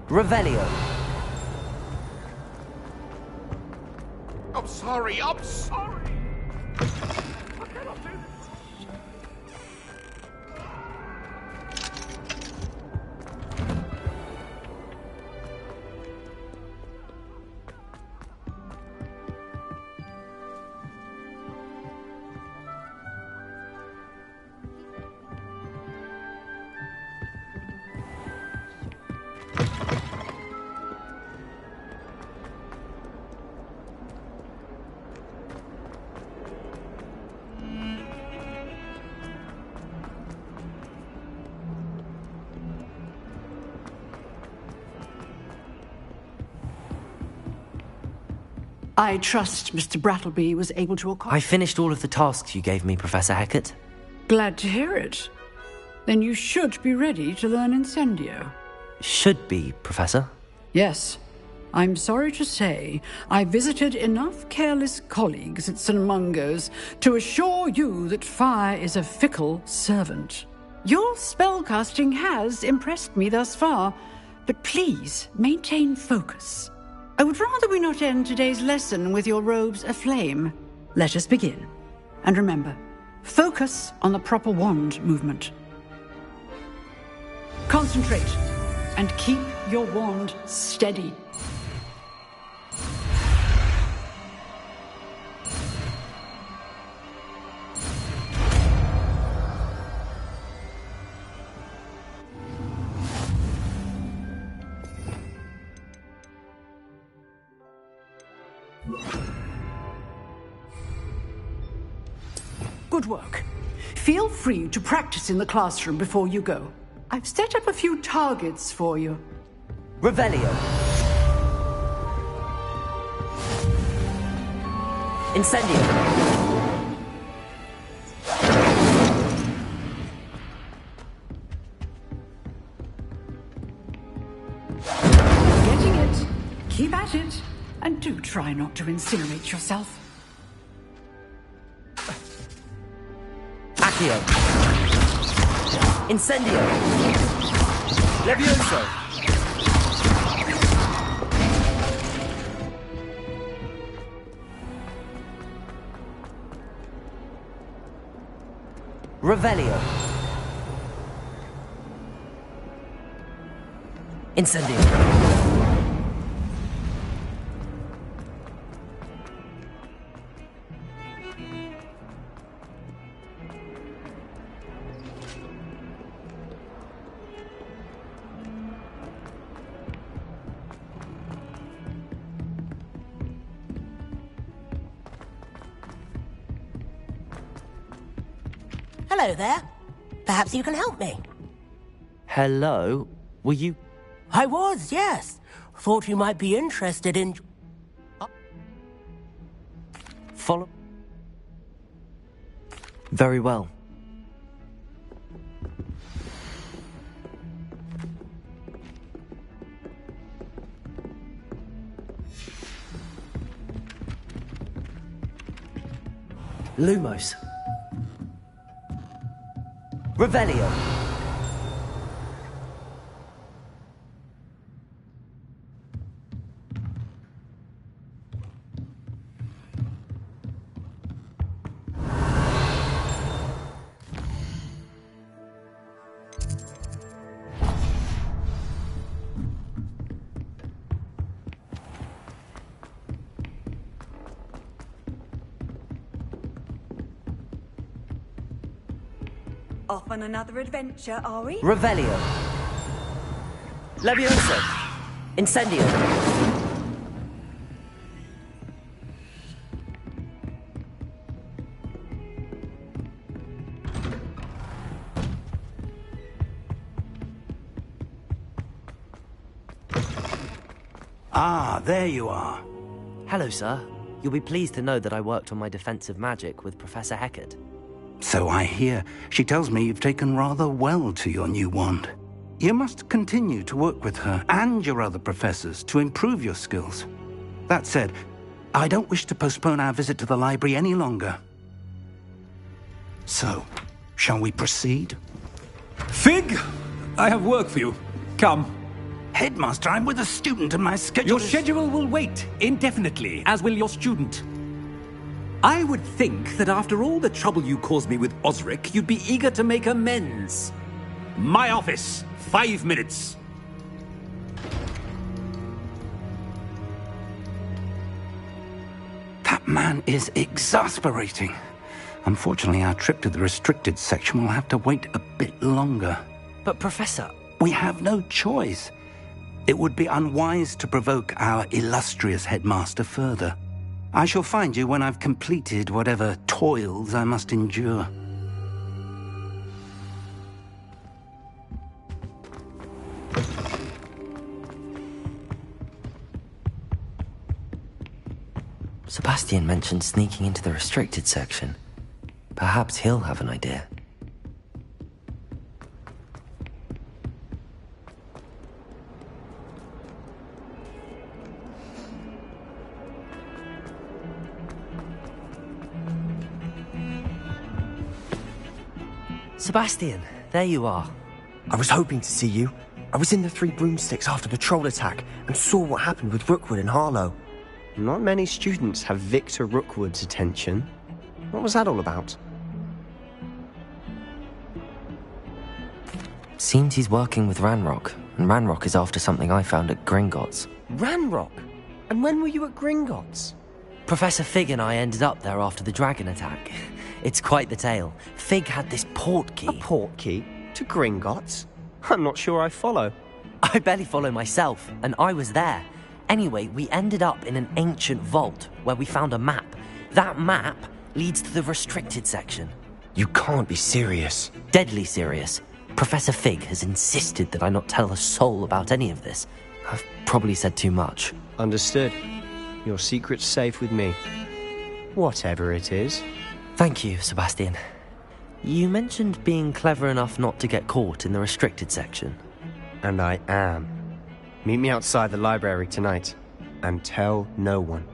Revelio. I'm sorry. I cannot do this. I trust Mr. Brattleby was able to accomplish. I finished all of the tasks you gave me, Professor Hecat. Glad to hear it. Then you should be ready to learn Incendio. Should be, Professor. Yes. I'm sorry to say, I visited enough careless colleagues at St. Mungo's to assure you that fire is a fickle servant. Your spellcasting has impressed me thus far, but please maintain focus. I would rather we not end today's lesson with your robes aflame. Let us begin. And remember, focus on the proper wand movement. Concentrate, and keep your wand steady. Good work. Feel free to practice in the classroom before you go. I've set up a few targets for you. Revelio. Incendio. Getting it. Keep at it. And do try not to incinerate yourself. Accio. Incendio. Levioso. Revelio. Incendio. Hello there. Perhaps you can help me. Hello? Were you... I was, yes. Thought you might be interested in... Follow... Very well. Lumos. Revelio. Off on another adventure, are we? Revelio. Levioso. Incendio. Ah, there you are. Hello, sir. You'll be pleased to know that I worked on my defensive magic with Professor Hecat. So I hear. She tells me you've taken rather well to your new wand. You must continue to work with her and your other professors to improve your skills. That said, I don't wish to postpone our visit to the library any longer. So, shall we proceed? Fig! I have work for you. Come. Headmaster, I'm with a student and my schedule Your schedule will wait indefinitely, as will your student. I would think that after all the trouble you caused me with Osric, you'd be eager to make amends. My office, 5 minutes. That man is exasperating. Unfortunately, our trip to the restricted section will have to wait a bit longer. But, Professor... We have no choice. It would be unwise to provoke our illustrious headmaster further. I shall find you when I've completed whatever toils I must endure. Sebastian mentioned sneaking into the restricted section. Perhaps he'll have an idea. Sebastian, there you are. I was hoping to see you. I was in the Three Broomsticks after the troll attack and saw what happened with Rookwood and Harlow. Not many students have Victor Rookwood's attention. What was that all about? Seems he's working with Ranrock, and Ranrock is after something I found at Gringotts. Ranrock? And when were you at Gringotts? Professor Fig and I ended up there after the dragon attack. It's quite the tale. Fig had this port key. A port key? To Gringotts? I'm not sure I follow. I barely follow myself, and I was there. Anyway, we ended up in an ancient vault where we found a map. That map leads to the restricted section. You can't be serious. Deadly serious. Professor Fig has insisted that I not tell a soul about any of this. I've probably said too much. Understood. Your secret's safe with me. Whatever it is. Thank you, Sebastian. You mentioned being clever enough not to get caught in the restricted section. And I am. Meet me outside the library tonight, and tell no one.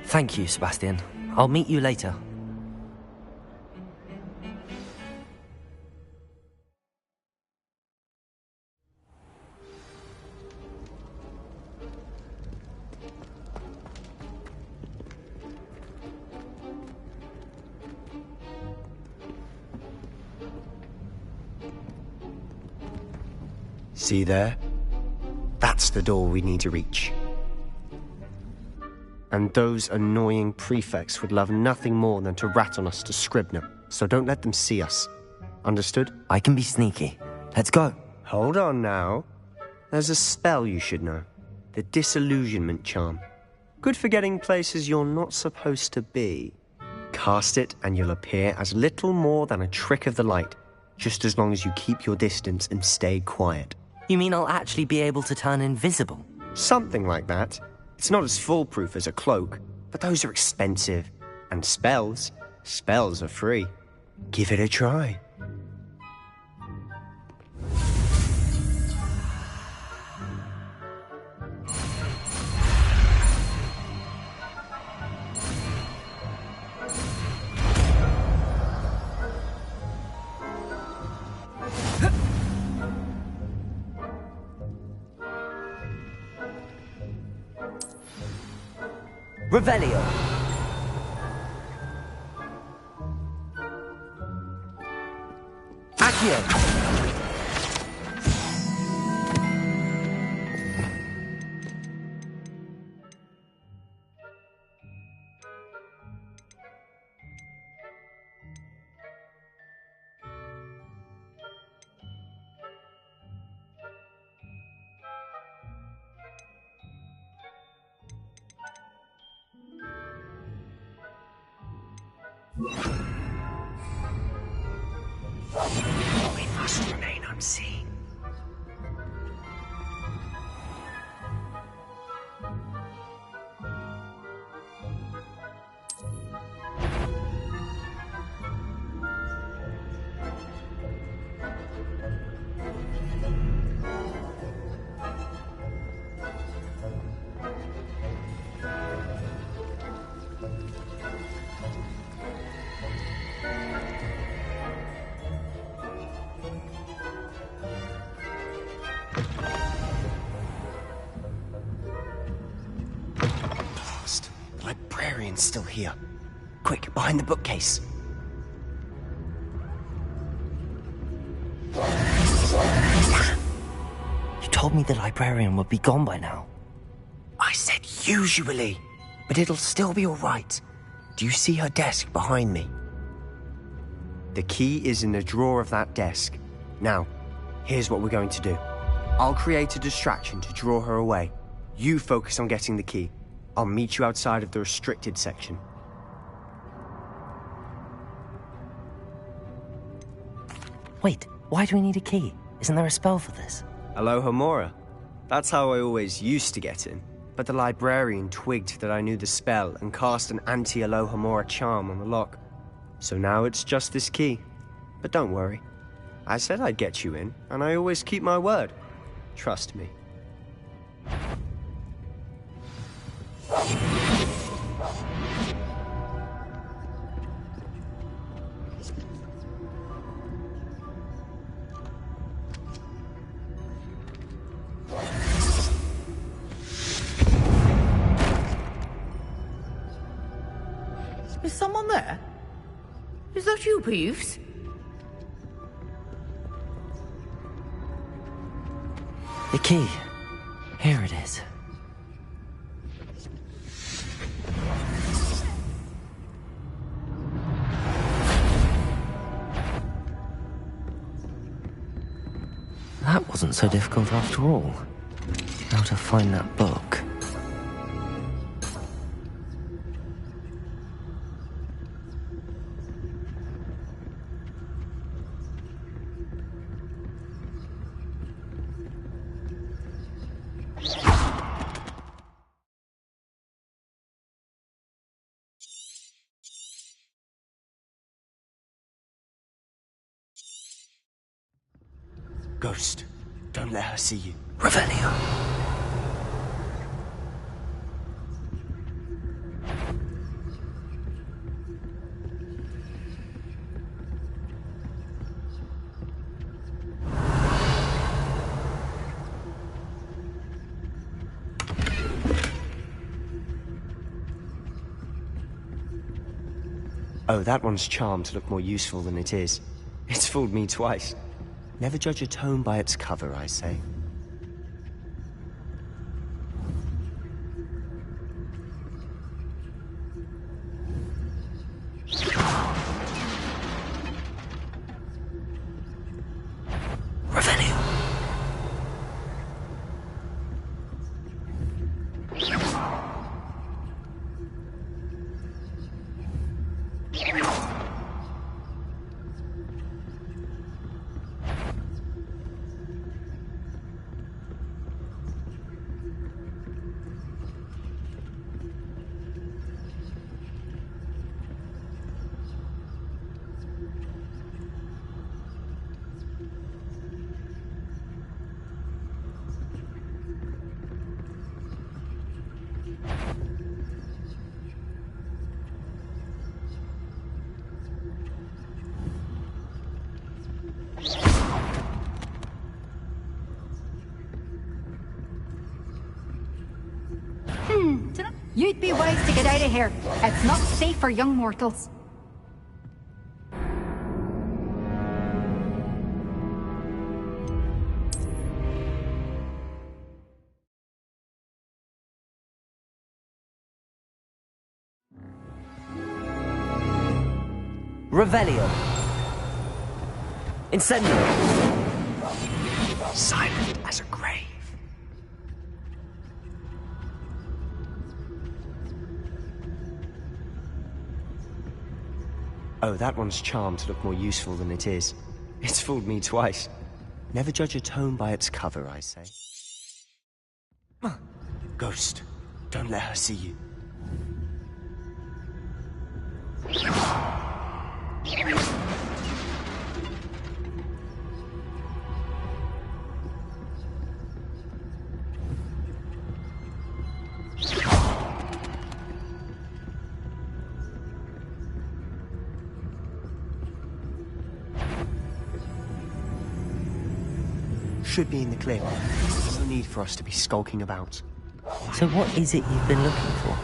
Thank you, Sebastian. I'll meet you later. See there? That's the door we need to reach. And those annoying prefects would love nothing more than to rat on us to Scribner, so don't let them see us. Understood? I can be sneaky. Let's go. Hold on now. There's a spell you should know. The Disillusionment Charm. Good for getting places you're not supposed to be. Cast it and you'll appear as little more than a trick of the light, just as long as you keep your distance and stay quiet. You mean I'll actually be able to turn invisible? Something like that. It's not as foolproof as a cloak, but those are expensive. And spells are free. Give it a try. Revelio. Accio. We must remain unseen. Still here. Quick, behind the bookcase. You told me the librarian would be gone by now. I said usually, but it'll still be all right. Do you see her desk behind me? The key is in the drawer of that desk. Now, here's what we're going to do. I'll create a distraction to draw her away. You focus on getting the key. I'll meet you outside of the restricted section. Wait, why do we need a key? Isn't there a spell for this? Alohomora. That's how I always used to get in. But the librarian twigged that I knew the spell and cast an anti-Alohomora charm on the lock. So now it's just this key. But don't worry. I said I'd get you in, and I always keep my word. Trust me. Is someone there? Is that you, Peeves? The key. Here it is. That wasn't so difficult after all. How to find that book. Ghost, don't let her see you. Revelio. Oh, that one's charmed to look more useful than it is. It's fooled me twice. Never judge a tome by its cover, I say. You'd be wise to get out of here. It's not safe for young mortals. Revelio. Incendio. Silent as a grave. Oh, that one's charmed to look more useful than it is. It's fooled me twice. Never judge a tome by its cover, I say. Ghost, don't let her see you. Should be in the clear. No need for us to be skulking about. So what is it you've been looking for?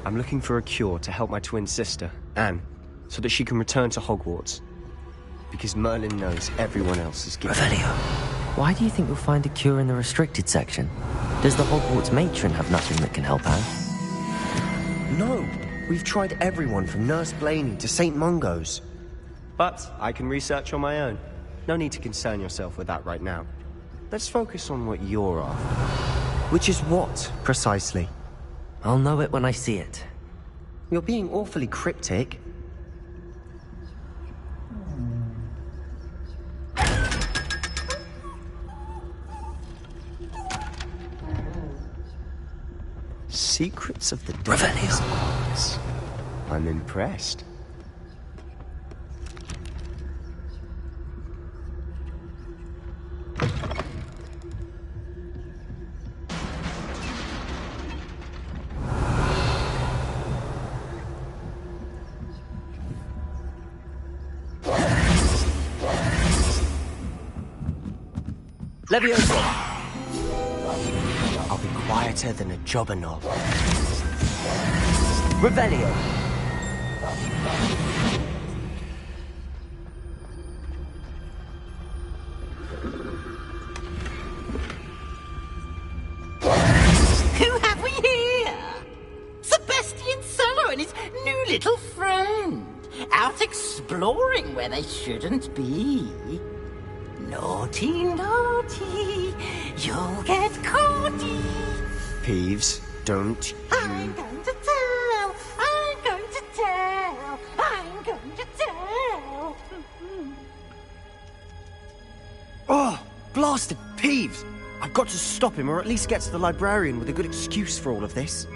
I'm looking for a cure to help my twin sister, Anne, so that she can return to Hogwarts. Because Merlin knows everyone else is given. Revelio, why do you think you'll find a cure in the restricted section? Does the Hogwarts matron have nothing that can help Anne? No, we've tried everyone from Nurse Blaney to St. Mungo's. But I can research on my own. No need to concern yourself with that right now. Let's focus on what you're after. Which is what, precisely? I'll know it when I see it. You're being awfully cryptic. secrets of the Devil's Arts. I'm impressed. Leviosa! I'll be quieter than a jobberknoll. Revelio! Who have we here? Sebastian Solo and his new little friend. Out exploring where they shouldn't be. Naughty, naughty, you'll get caughty. Peeves, don't you... I'm going to tell, I'm going to tell, I'm going to tell. Oh, blasted Peeves! I've got to stop him, or at least get to the librarian with a good excuse for all of this.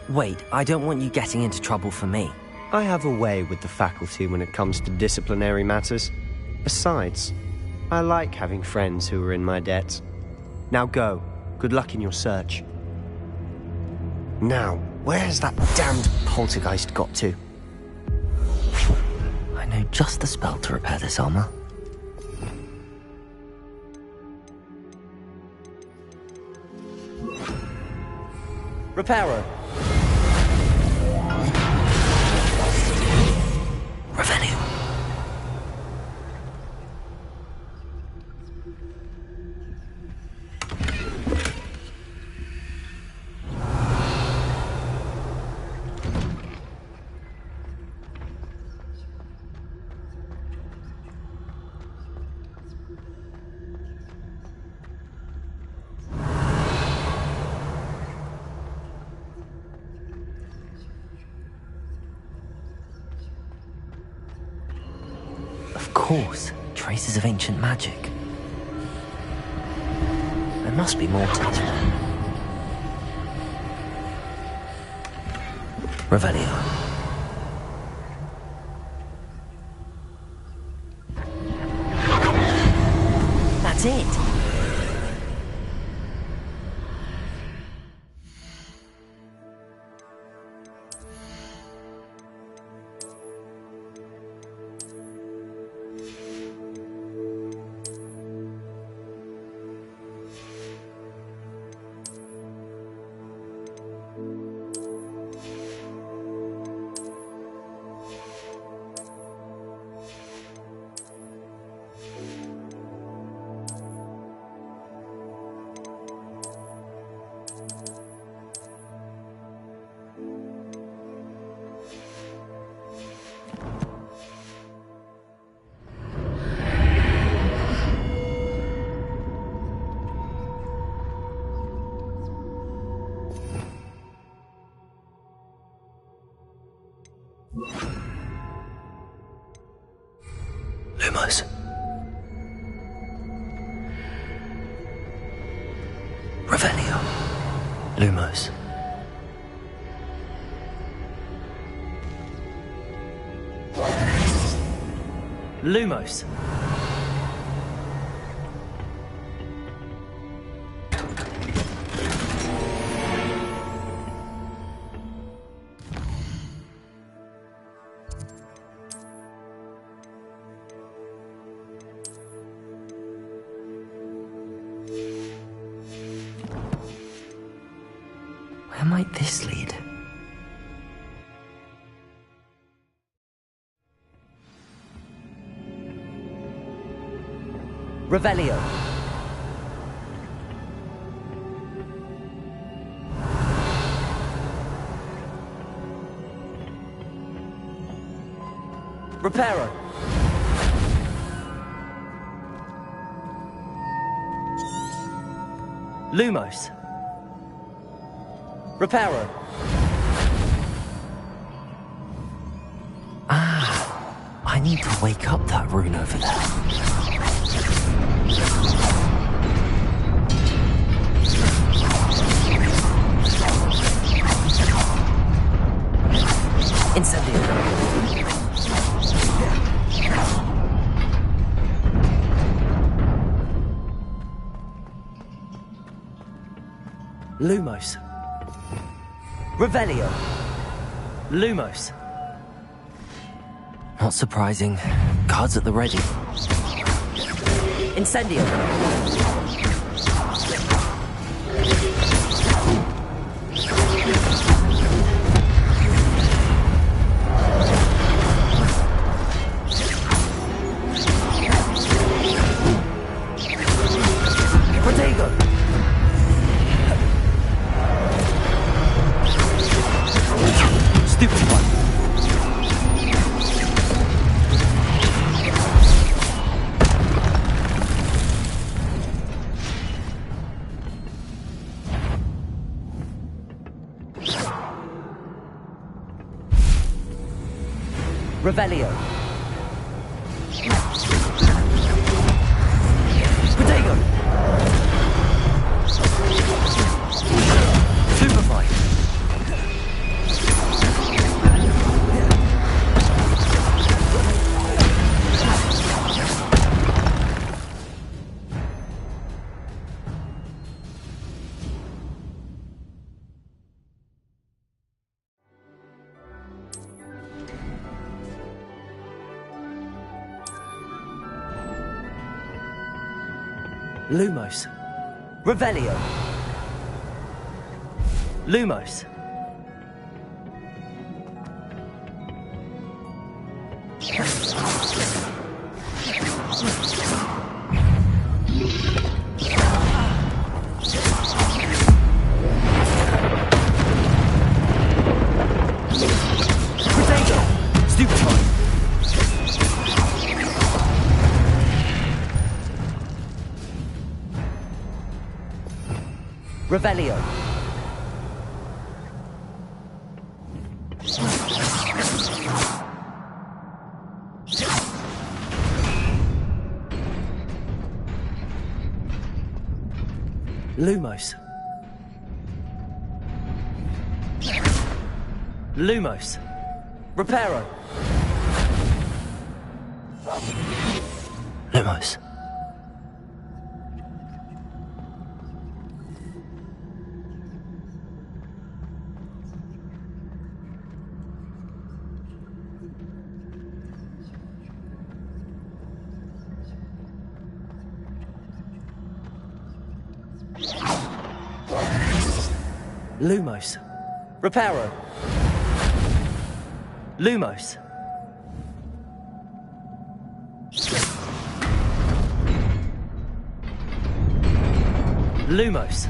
Wait, I don't want you getting into trouble for me. I have a way with the faculty when it comes to disciplinary matters. Besides, I like having friends who are in my debt. Now go. Good luck in your search. Now, where's that damned poltergeist got to? I know just the spell to repair this armor. Reparo. Revelio. Of course, traces of ancient magic. There must be more to this one. Revelio. That's it. Lumos. Revelio. Lumos. Lumos. Where might this lead? Revelio. Reparo. Lumos. Reparo. I need to wake up that rune over there. Incendio. Lumos. Revelio. Lumos. Not surprising. Guards at the ready. Incendio. Protego. Stupid one. Revelio. Protego. Superfly. Lumos. Revelio. Lumos. Protego. Stupid one. Revelio. Lumos. Lumos. Reparo. Lumos. Lumos. Reparo. Lumos. Lumos.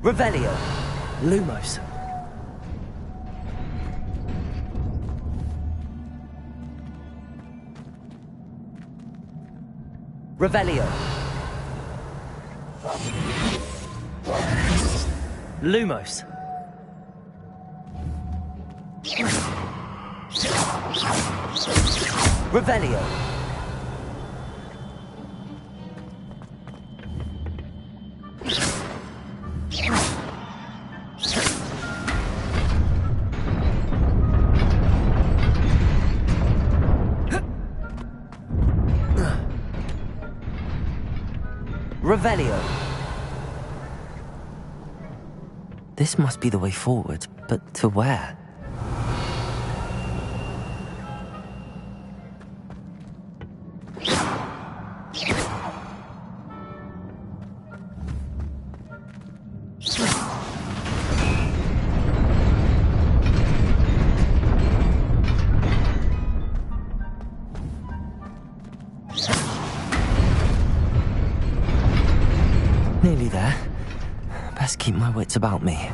Revelio. Lumos. Revelio. Lumos. Revelio. Revelio. This must be the way forward, but to where? Nearly there. Best keep my wits about me.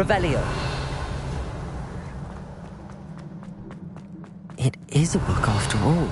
Revelio. It is a book after all.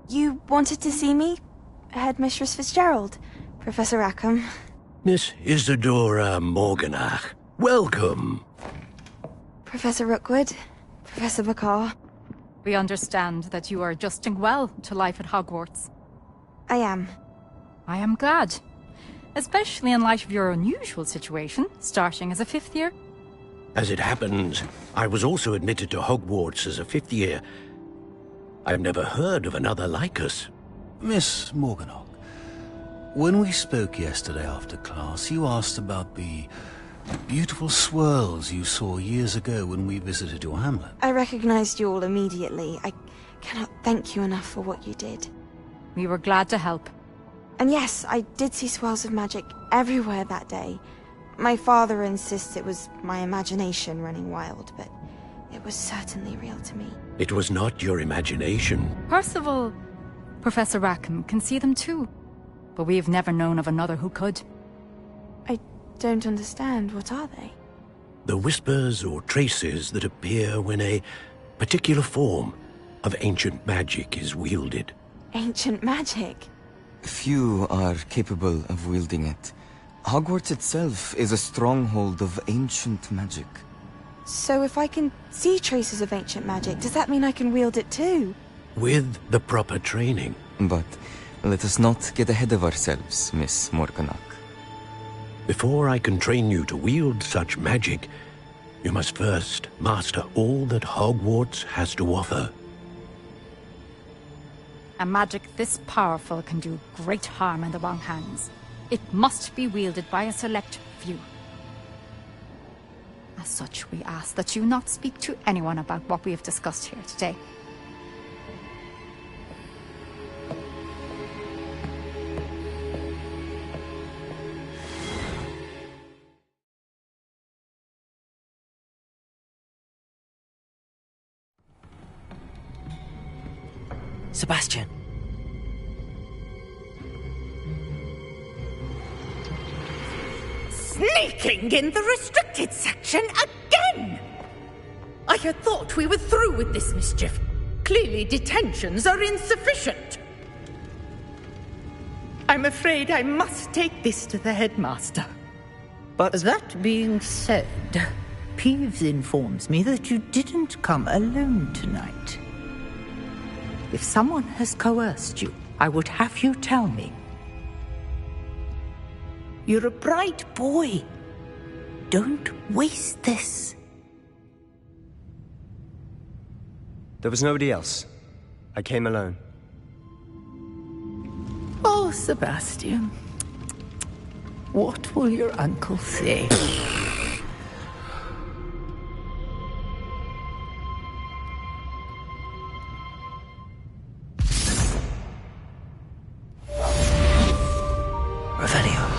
You wanted to see me? Headmistress Fitzgerald, Professor Rackham. Miss Isadora Morganach, welcome. Professor Rookwood, Professor Bakar. We understand that you are adjusting well to life at Hogwarts. I am. I am glad. Especially in light of your unusual situation, starting as a 5th year. As it happens, I was also admitted to Hogwarts as a 5th year. I've never heard of another like us. Miss Morganach, when we spoke yesterday after class, you asked about the beautiful swirls you saw years ago when we visited your hamlet. I recognized you all immediately. I cannot thank you enough for what you did. We were glad to help. And yes, I did see swirls of magic everywhere that day. My father insists it was my imagination running wild, but it was certainly real to me. It was not your imagination. Percival, Professor Rackham can see them too. But we have never known of another who could. I don't understand. What are they? The whispers or traces that appear when a particular form of ancient magic is wielded. Ancient magic? Few are capable of wielding it. Hogwarts itself is a stronghold of ancient magic. So if I can see traces of ancient magic, does that mean I can wield it too? With the proper training. But let us not get ahead of ourselves, Miss Morganach. Before I can train you to wield such magic, you must first master all that Hogwarts has to offer. A magic this powerful can do great harm in the wrong hands. It must be wielded by a select few. As such, we ask that you not speak to anyone about what we have discussed here today. Sebastian. Sneaking in the restricted section again! I had thought we were through with this mischief. Clearly detentions are insufficient. I'm afraid I must take this to the headmaster. But that being said, Peeves informs me that you didn't come alone tonight. If someone has coerced you, I would have you tell me. You're a bright boy. Don't waste this. there was nobody else. I came alone. Oh, Sebastian. What will your uncle say? Revelio.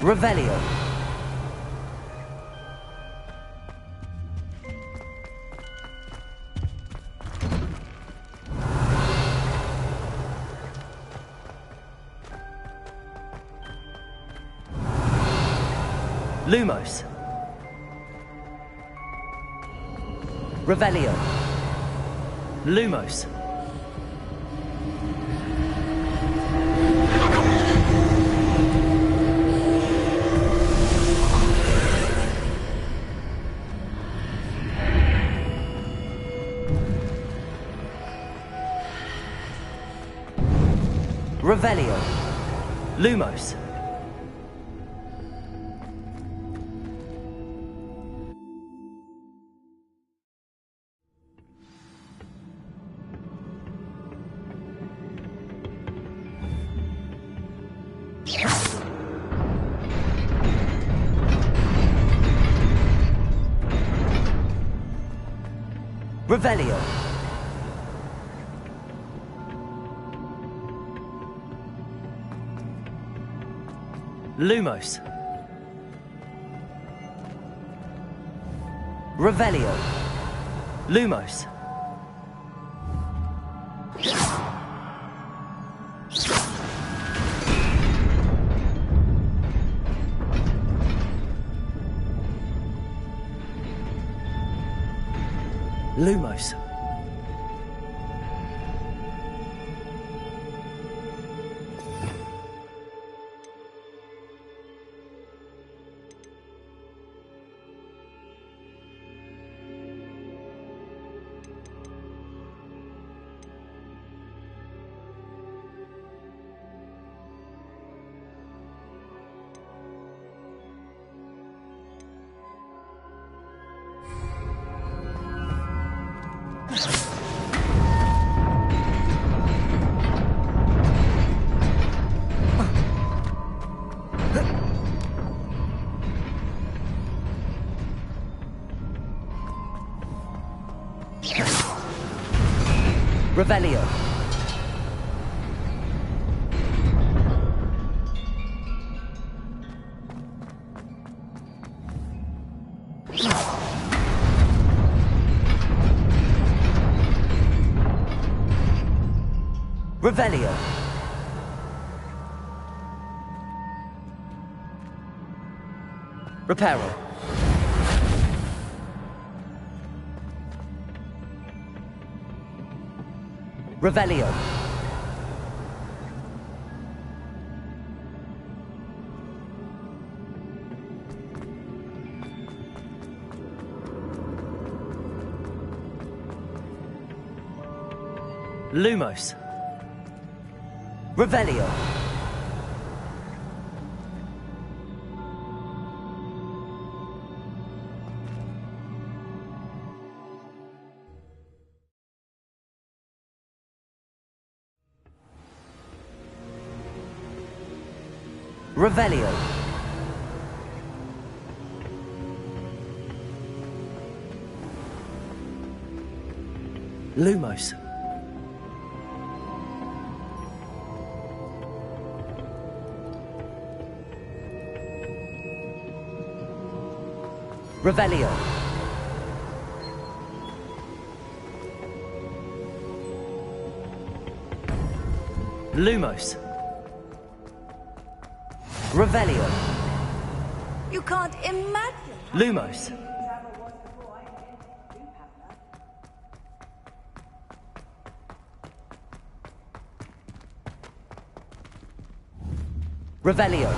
Revelio. Lumos. Revelio. Lumos. Revelio. Lumos. Revelio. Lumos. Revelio. Lumos. Lumos. Revelio. Revelio. Reparo. Revelio. Lumos. Revelio. Revelio. Lumos. Revelio. Lumos. Revelio. You can't imagine. Lumos. Revelio.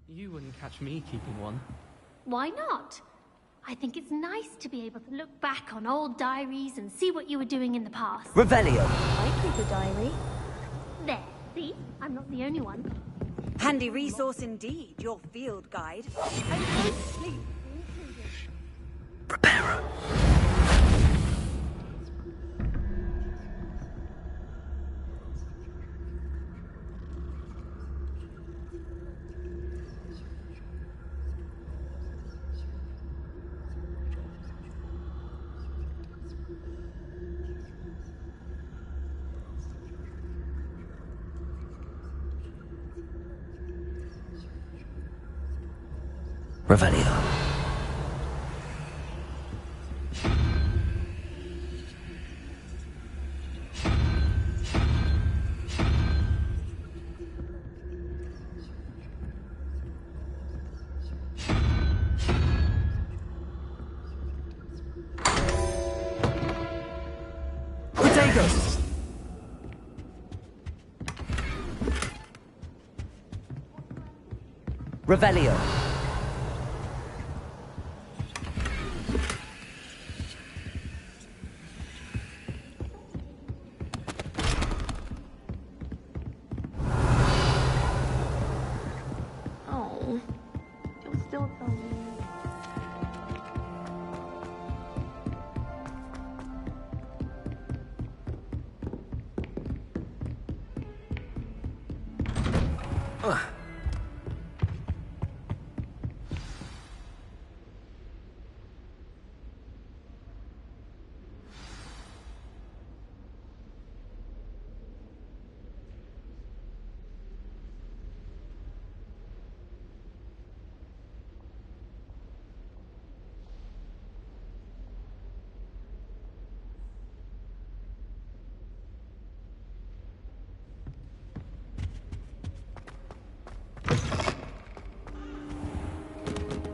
You wouldn't catch me keeping one. Why not? I think it's nice to be able to look back on old diaries and see what you were doing in the past. Revelio. I keep a diary. There, see? I'm not the only one. Handy resource indeed, your field guide. And no sleep included. Preparo. Revelio. Potatoes. Revelio.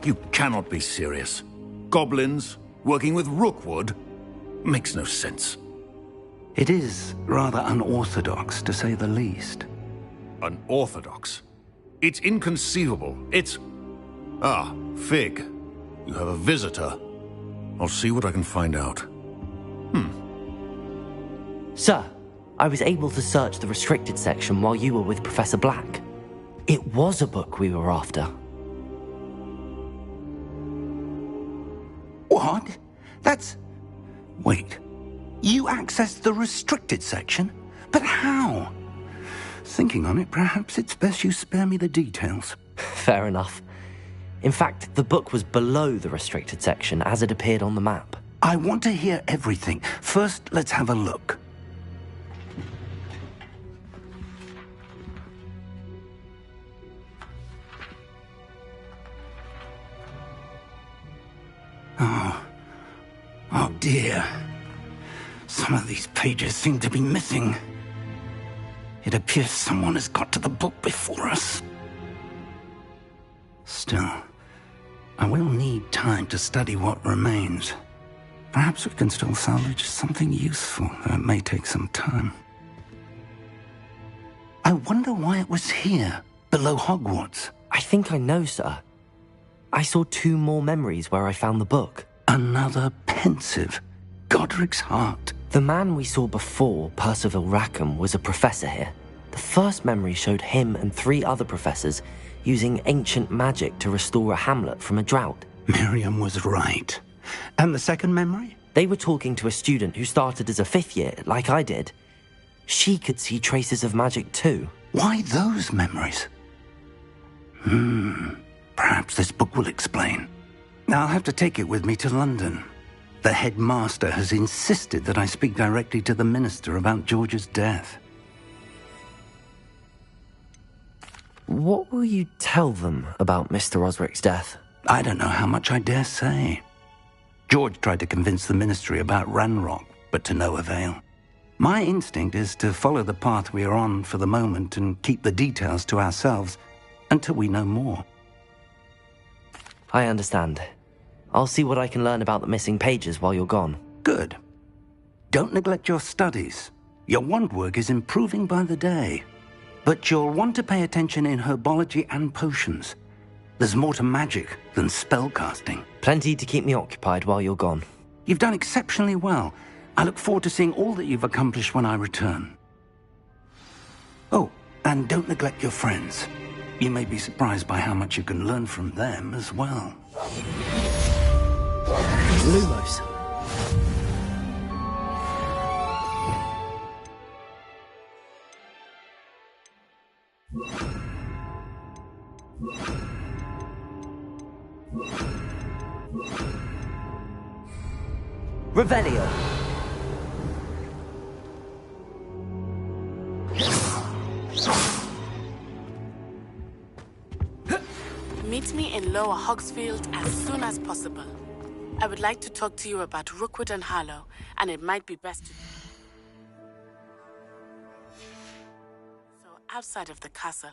You cannot be serious. Goblins, working with Rookwood? Makes no sense. It is rather unorthodox, to say the least. Unorthodox? It's inconceivable. It's... Ah, Fig. You have a visitor. I'll see what I can find out. Sir, I was able to search the restricted section while you were with Professor Black. It was a book we were after. What? That's... Wait. You accessed the restricted section? But how? Thinking on it, perhaps it's best you spare me the details. Fair enough. In fact, the book was below the restricted section as it appeared on the map. I want to hear everything. First, let's have a look. Oh dear. Some of these pages seem to be missing. It appears someone has got to the book before us. Still, I will need time to study what remains. Perhaps we can still salvage something useful, though it may take some time. I wonder why it was here, below Hogwarts. I think I know, sir. I saw 2 more memories where I found the book. Another pensive. Godric's heart. The man we saw before, Percival Rackham, was a professor here. The first memory showed him and 3 other professors using ancient magic to restore a hamlet from a drought. Miriam was right. And the second memory? They were talking to a student who started as a 5th year, like I did. She could see traces of magic too. Why those memories? Perhaps this book will explain. I'll have to take it with me to London. The headmaster has insisted that I speak directly to the minister about George's death. What will you tell them about Mr. Osric's death? I don't know how much I dare say. George tried to convince the ministry about Ranrock, but to no avail. My instinct is to follow the path we are on for the moment and keep the details to ourselves until we know more. I understand. I'll see what I can learn about the missing pages while you're gone. Good. Don't neglect your studies. Your wand work is improving by the day. But you'll want to pay attention in herbology and potions. There's more to magic than spellcasting. Plenty to keep me occupied while you're gone. You've done exceptionally well. I look forward to seeing all that you've accomplished when I return. Oh, and don't neglect your friends. You may be surprised by how much you can learn from them as well. Lumos. Revelio. Meet me in Lower Hogsfield as soon as possible. I would like to talk to you about Rookwood and Harlow, and it might be best to... So, outside of the castle,